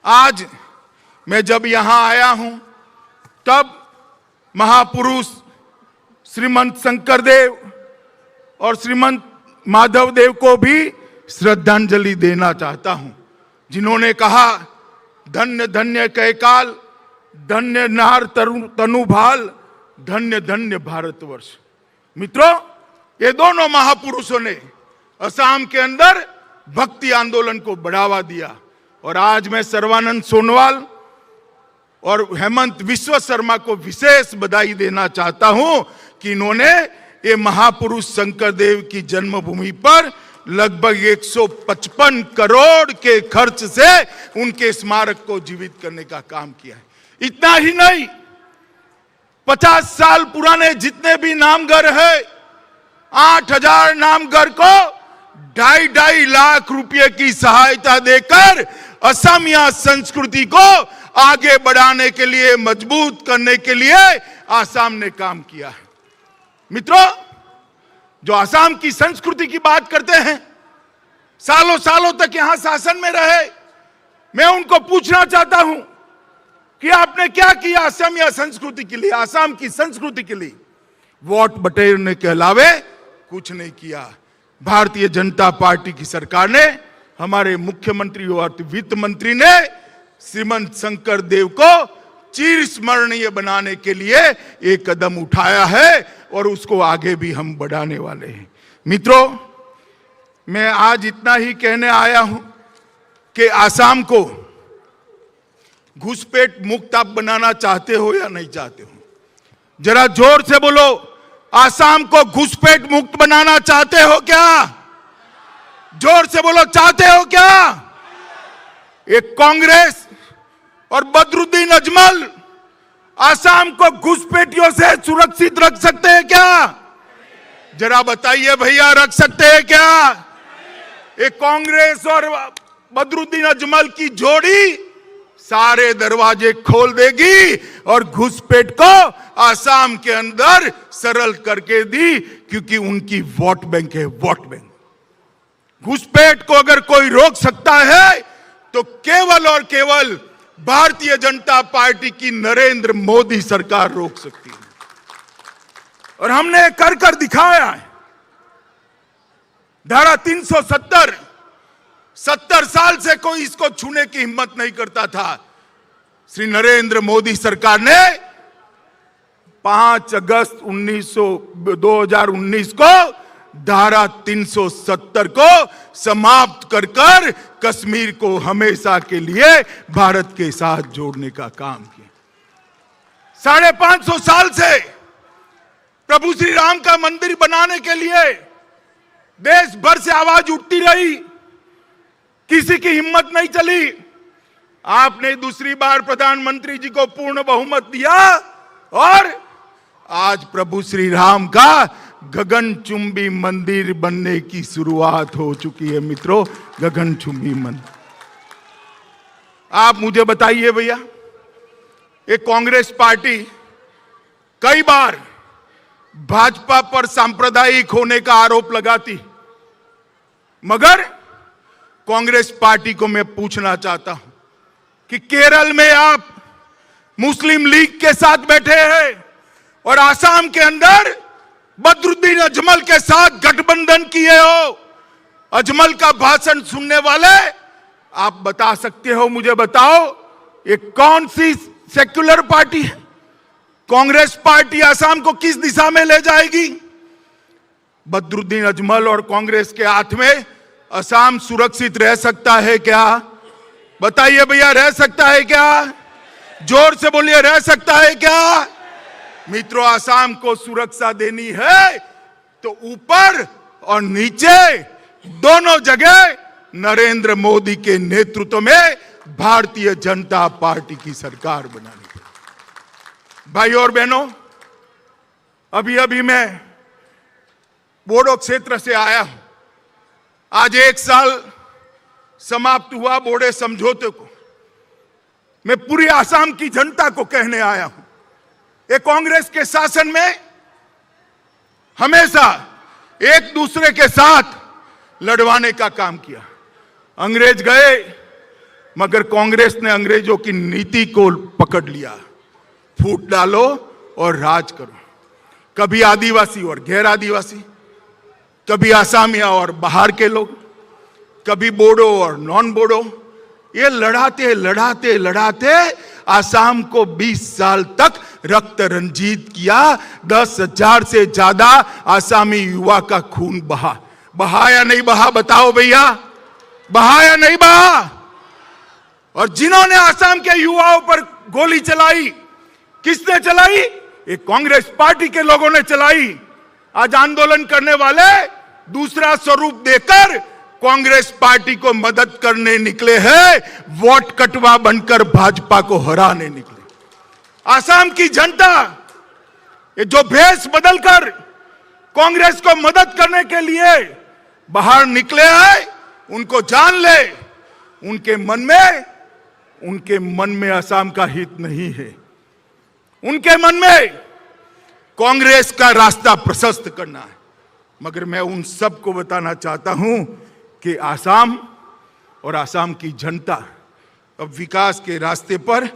आज मैं जब यहां आया हूं तब महापुरुष श्रीमंत शंकरदेव और श्रीमंत माधवदेव को भी श्रद्धांजलि देना चाहता हूं, जिन्होंने कहा, धन्य धन्य कैकाल, धन्य नार तनुभाल, धन्य धन्य भारतवर्ष। मित्रों, ये दोनों महापुरुषों ने असम के अंदर भक्ति आंदोलन को बढ़ावा दिया। और आज मैं सर्वानंद सोनोवाल और हेमंत विश्व शर्मा को विशेष बधाई देना चाहता हूं कि इन्होंने ये महापुरुष शंकरदेव की जन्मभूमि पर लगभग 155 करोड़ के खर्च से उनके स्मारक को जीवित करने का काम किया है। इतना ही नहीं, 50 साल पुराने जितने भी नामघर है, 8000 नामघर को 2.5 लाख रुपए की सहायता देकर असमिया संस्कृति को आगे बढ़ाने के लिए, मजबूत करने के लिए आसाम ने काम किया है। मित्रों, जो आसाम की संस्कृति की बात करते हैं, सालों सालों तक यहां शासन में रहे, मैं उनको पूछना चाहता हूं कि आपने क्या किया असमिया संस्कृति के लिए, आसाम की संस्कृति के लिए? वोट बटेरने के अलावे कुछ नहीं किया। भारतीय जनता पार्टी की सरकार ने, हमारे मुख्यमंत्री और वित्त मंत्री ने श्रीमंत शंकर देव को चिर स्मरणीय बनाने के लिए एक कदम उठाया है और उसको आगे भी हम बढ़ाने वाले हैं। मित्रों, मैं आज इतना ही कहने आया हूं कि आसाम को घुसपैठ मुक्त आप बनाना चाहते हो या नहीं चाहते हो? जरा जोर से बोलो, आसाम को घुसपैठ मुक्त बनाना चाहते हो क्या? जोर से बोलो, चाहते हो क्या? एक कांग्रेस और बदरुद्दीन अजमल आसाम को घुसपैठियों से सुरक्षित रख सकते हैं क्या? जरा बताइए भैया, रख सकते हैं क्या? एक कांग्रेस और बदरुद्दीन अजमल की जोड़ी सारे दरवाजे खोल देगी और घुसपैठ को आसाम के अंदर सरल करके दी, क्योंकि उनकी वोट बैंक है, वोट बैंक। घुसपैठ को अगर कोई रोक सकता है तो केवल और केवल भारतीय जनता पार्टी की नरेंद्र मोदी सरकार रोक सकती है, और हमने कर कर दिखाया है। धारा 370 70 साल से कोई इसको छूने की हिम्मत नहीं करता था। श्री नरेंद्र मोदी सरकार ने 5 अगस्त 2019 को धारा 370 को समाप्त कर कर कश्मीर को हमेशा के लिए भारत के साथ जोड़ने का काम किया। 550 साल से प्रभु श्री राम का मंदिर बनाने के लिए देश भर से आवाज उठती रही, किसी की हिम्मत नहीं चली। आपने दूसरी बार प्रधानमंत्री जी को पूर्ण बहुमत दिया और आज प्रभु श्री राम का गगनचुंबी मंदिर बनने की शुरुआत हो चुकी है। मित्रों, गगनचुंबी मंदिर। आप मुझे बताइए भैया, एक कांग्रेस पार्टी कई बार भाजपा पर सांप्रदायिक होने का आरोप लगाती, मगर कांग्रेस पार्टी को मैं पूछना चाहता हूं कि केरल में आप मुस्लिम लीग के साथ बैठे हैं और आसाम के अंदर बदरुद्दीन अजमल के साथ गठबंधन किए हो। अजमल का भाषण सुनने वाले आप बता सकते हो, मुझे बताओ, ये कौन सी सेक्युलर पार्टी है? कांग्रेस पार्टी आसाम को किस दिशा में ले जाएगी? बदरुद्दीन अजमल और कांग्रेस के हाथ में असम सुरक्षित रह सकता है क्या? बताइए भैया, रह सकता है क्या? जोर से बोलिए, रह सकता है क्या? मित्रों, असम को सुरक्षा देनी है तो ऊपर और नीचे दोनों जगह नरेंद्र मोदी के नेतृत्व में भारतीय जनता पार्टी की सरकार बनानी है। भाई और बहनों, अभी अभी मैं बोडो क्षेत्र से आया हूं। आज 1 साल समाप्त हुआ बोडो समझौते को। मैं पूरी आसाम की जनता को कहने आया हूं, ये कांग्रेस के शासन में हमेशा एक दूसरे के साथ लड़वाने का काम किया। अंग्रेज गए, मगर कांग्रेस ने अंग्रेजों की नीति को पकड़ लिया। फूट डालो और राज करो। कभी आदिवासी और गैर आदिवासी, कभी आसामिया और बाहर के लोग, कभी बोडो और नॉन बोडो, ये लड़ाते लड़ाते लड़ाते आसाम को 20 साल तक रक्त रंजित किया। 10,000 से ज्यादा आसामी युवा का खून बहा। बहा या नहीं बहा? बताओ भैया, बहा या नहीं बहा? और जिन्होंने आसाम के युवाओं पर गोली चलाई, किसने चलाई? एक कांग्रेस पार्टी के लोगों ने चलाई। आज आंदोलन करने वाले दूसरा स्वरूप देकर कांग्रेस पार्टी को मदद करने निकले हैं, वोट कटवा बनकर भाजपा को हराने निकले। आसाम की जनता ये जो भेष बदलकर कांग्रेस को मदद करने के लिए बाहर निकले हैं, उनको जान ले, उनके मन में आसाम का हित नहीं है। उनके मन में कांग्रेस का रास्ता प्रशस्त करना है। मगर मैं उन सबको बताना चाहता हूं कि आसाम और आसाम की जनता अब विकास के रास्ते पर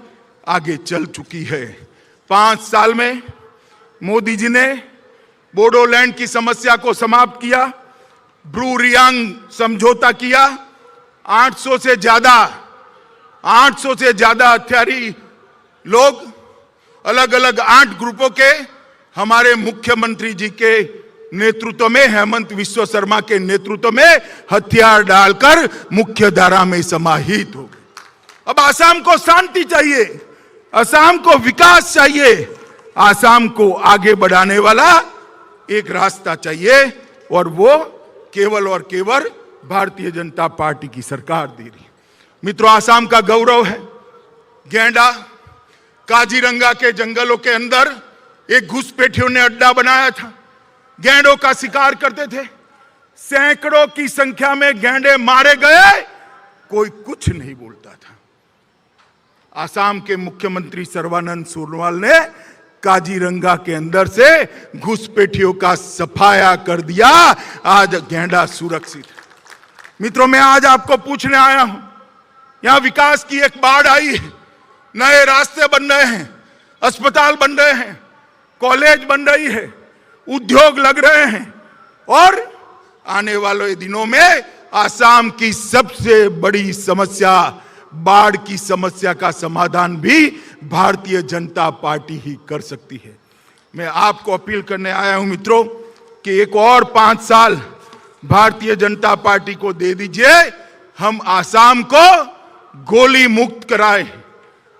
आगे चल चुकी है। 5 साल में मोदी जी ने बोडोलैंड की समस्या को समाप्त किया, ब्रू रियांग समझौता किया। 800 से ज्यादा हथियारी लोग अलग अलग 8 ग्रुपों के हमारे मुख्यमंत्री जी के नेतृत्व में, हेमंत विश्व शर्मा के नेतृत्व में हथियार डालकर मुख्य धारा में समाहित हो गए। अब आसाम को शांति चाहिए, आसाम को विकास चाहिए, आसाम को आगे बढ़ाने वाला एक रास्ता चाहिए, और वो केवल और केवल भारतीय जनता पार्टी की सरकार दे रही है। मित्रों, आसाम का गौरव है, गैंडा काजीरंगा के जंगलों के अंदर एक घुसपैठियों ने अड्डा बनाया था, गैंडों का शिकार करते थे, सैकड़ों की संख्या में गैंडे मारे गए, कोई कुछ नहीं बोलता था। आसाम के मुख्यमंत्री सर्बानंद सोनोवाल ने काजीरंगा के अंदर से घुसपैठियों का सफाया कर दिया, आज गैंडा सुरक्षित है। मित्रों, मैं आज आपको पूछने आया हूं, यहां विकास की एक बाढ़ आई है, नए रास्ते बन रहे हैं, अस्पताल बन रहे हैं, कॉलेज बन रही है, उद्योग लग रहे हैं, और आने वाले दिनों में आसाम की सबसे बड़ी समस्या बाढ़ की समस्या का समाधान भी भारतीय जनता पार्टी ही कर सकती है। मैं आपको अपील करने आया हूं मित्रों कि एक और 5 साल भारतीय जनता पार्टी को दे दीजिए, हम आसाम को गोली मुक्त कराए,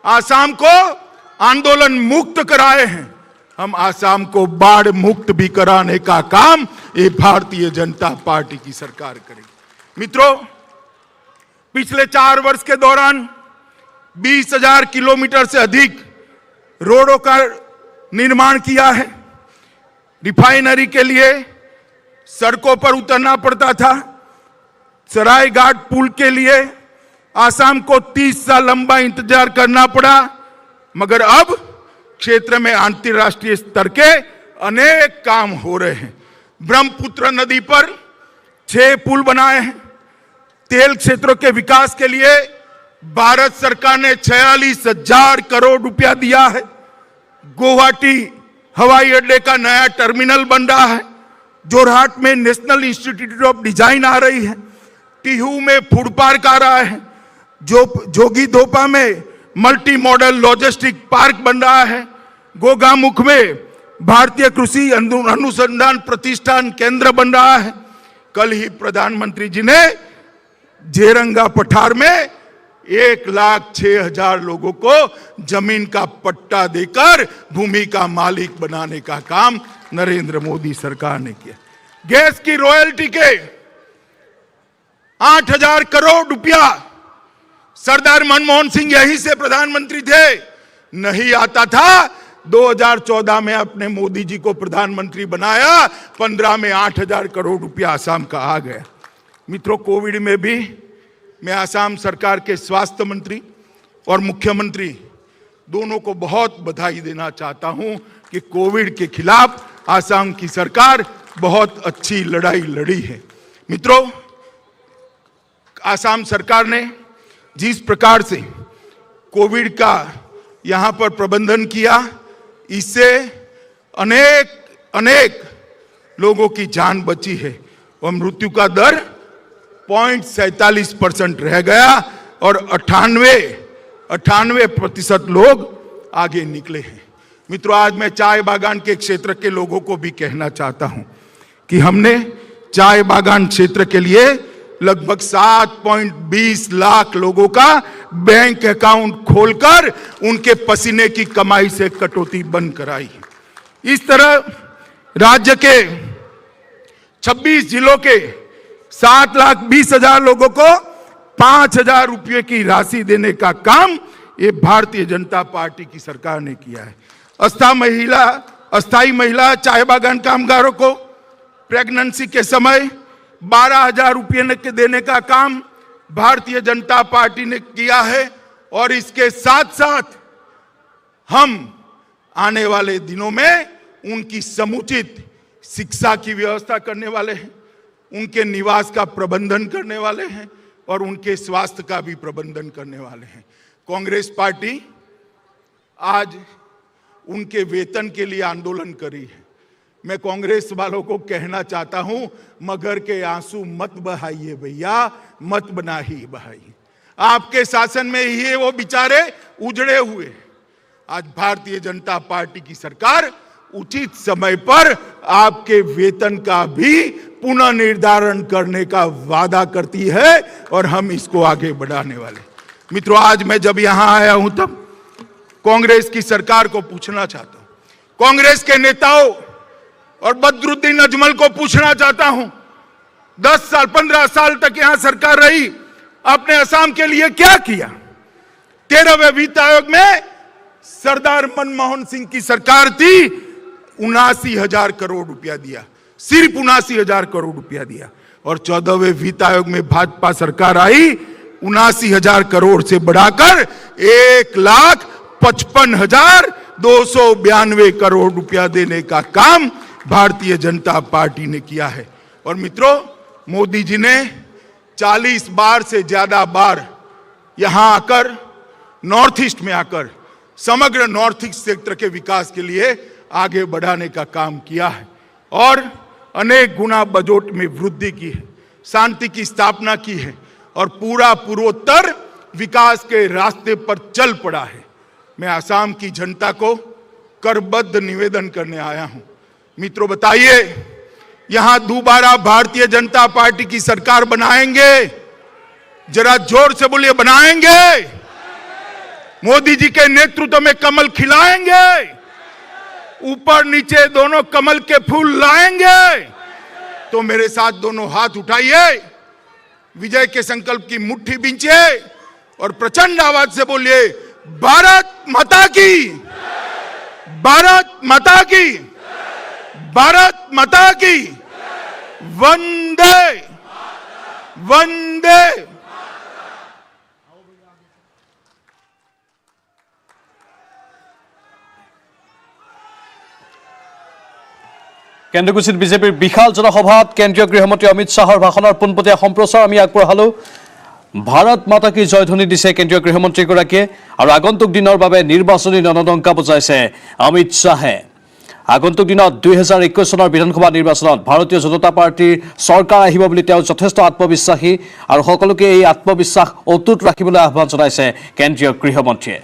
आसाम को आंदोलन मुक्त कराए हैं, हम आसाम को बाढ़ मुक्त भी कराने का काम ये भारतीय जनता पार्टी की सरकार करेगी। मित्रों, पिछले 4 वर्ष के दौरान 20,000 किलोमीटर से अधिक रोडों का निर्माण किया है। रिफाइनरी के लिए सड़कों पर उतरना पड़ता था, सरायघाट पुल के लिए आसाम को 30 साल लंबा इंतजार करना पड़ा, मगर अब क्षेत्र में अंतर्राष्ट्रीय स्तर के अनेक काम हो रहे हैं। ब्रह्मपुत्र नदी पर 6 पुल बनाए हैं। तेल क्षेत्रों के विकास के लिए भारत सरकार ने 46,000 करोड़ रुपया दिया है। गुवाहाटी हवाई अड्डे का नया टर्मिनल बन रहा है। जोरहाट में नेशनल इंस्टीट्यूट ऑफ डिजाइन आ रही है। टिहू में फूड पार्क आ रहा है। जोगीघोपा में मल्टी मॉडल लॉजिस्टिक पार्क बन रहा है। गोगामुख में भारतीय कृषि अनुसंधान प्रतिष्ठान केंद्र बन रहा है। कल ही प्रधानमंत्री जी ने जेरंगा पठार में 1,06,000 लोगों को जमीन का पट्टा देकर भूमि का मालिक बनाने का काम नरेंद्र मोदी सरकार ने किया। गैस की रॉयल्टी के 8,000 करोड़ रुपया सरदार मनमोहन सिंह यहीं से प्रधानमंत्री थे, नहीं आता था। 2014 में अपने मोदी जी को प्रधानमंत्री बनाया, 15 में 8,000 करोड़ रुपया आसाम का आ गया। मित्रों, कोविड में भी मैं आसाम सरकार के स्वास्थ्य मंत्री और मुख्यमंत्री दोनों को बहुत बधाई देना चाहता हूं कि कोविड के खिलाफ आसाम की सरकार बहुत अच्छी लड़ाई लड़ी है। मित्रों, आसाम सरकार ने जिस प्रकार से कोविड का यहां पर प्रबंधन किया, इससे अनेक लोगों की जान बची है और मृत्यु का दर 0.47% रह गया और 98% लोग आगे निकले हैं। मित्रों, आज मैं चाय बागान के क्षेत्र के लोगों को भी कहना चाहता हूं कि हमने चाय बागान क्षेत्र के लिए लगभग 7.20 लाख लोगों का बैंक अकाउंट खोलकर उनके पसीने की कमाई से कटौती बंद कराई। इस तरह राज्य के 26 जिलों के 7,20,000 लोगों को 5,000 रुपये की राशि देने का काम ये भारतीय जनता पार्टी की सरकार ने किया है। अस्थाई महिला चाय बागान कामगारों को प्रेगनेंसी के समय 12,000 रुपये देने का काम भारतीय जनता पार्टी ने किया है। और इसके साथ साथ हम आने वाले दिनों में उनकी समुचित शिक्षा की व्यवस्था करने वाले हैं, उनके निवास का प्रबंधन करने वाले हैं और उनके स्वास्थ्य का भी प्रबंधन करने वाले हैं। कांग्रेस पार्टी आज उनके वेतन के लिए आंदोलन करी है। मैं कांग्रेस वालों को कहना चाहता हूं, मगर के आंसू मत बहाइए भैया, मत बहाइए। आपके शासन में ही वो बेचारे उजड़े हुए। आज भारतीय जनता पार्टी की सरकार उचित समय पर आपके वेतन का भी पुनर्निर्धारण करने का वादा करती है और हम इसको आगे बढ़ाने वाले। मित्रों, आज मैं जब यहां आया हूं तब कांग्रेस की सरकार को पूछना चाहता हूं, कांग्रेस के नेताओं और बदरुद्दीन अजमल को पूछना चाहता हूं, 10 साल 15 साल तक यहां सरकार रही, आपने असम के लिए क्या किया? 13वें वित्त आयोग में सरदार मनमोहन सिंह की सरकार थी, 79,000 करोड़ रुपया दिया, सिर्फ 79,000 करोड़ रुपया दिया। और 14वें वित्त आयोग में भाजपा सरकार आई, 79,000 करोड़ से बढ़ाकर 1,55,292 करोड़ रुपया देने का काम भारतीय जनता पार्टी ने किया है। और मित्रों, मोदी जी ने 40 बार से ज्यादा बार यहां आकर, नॉर्थ ईस्ट में आकर समग्र नॉर्थ ईस्ट क्षेत्र के विकास के लिए आगे बढ़ाने का काम किया है और अनेक गुना बजट में वृद्धि की है, शांति की स्थापना की है और पूरा पूर्वोत्तर विकास के रास्ते पर चल पड़ा है। मैं असम की जनता को करबद्ध निवेदन करने आया हूं। मित्रों, बताइए, यहां दोबारा भारतीय जनता पार्टी की सरकार बनाएंगे? जरा जोर से बोलिए, बनाएंगे? मोदी जी के नेतृत्व में कमल खिलाएंगे? ऊपर नीचे दोनों कमल के फूल लाएंगे? तो मेरे साथ दोनों हाथ उठाइए, विजय के संकल्प की मुट्ठी बींचिए और प्रचंड आवाज से बोलिए, भारत माता की, भारत माता की, भारत माता की, वंदे वंदे। কেন্দ্ৰীয়কুছিত বিজেপিৰ বিশাল জনসভাত কেন্দ্ৰীয় গৃহমন্ত্ৰী অমিত শ্বাহৰ ভাষণৰ পোনপটীয়া সম্প্ৰচাৰ আমি আগবঢ়ালোঁ। ভাৰত মাতা কি জয়ধ্বনি দিছে কেন্দ্ৰীয় গৃহমন্ত্ৰীগৰাকীয়ে আৰু আগন্তুক দিনৰ বাবে নিৰ্বাচনী ৰণডংকা বজাইছে অমিত শ্বাহে। আগন্তুক দিনত 2021 চনৰ বিধানসভা নিৰ্বাচনত ভাৰতীয় জনতা পাৰ্টীৰ চৰকাৰ আহিব বুলি তেওঁ যথেষ্ট আত্মবিশ্বাসী আৰু সকলোকে এই আত্মবিশ্বাস অটুট ৰাখিবলৈ আহ্বান জনাইছে কেন্দ্ৰীয় গৃহমন্ত্ৰীয়ে।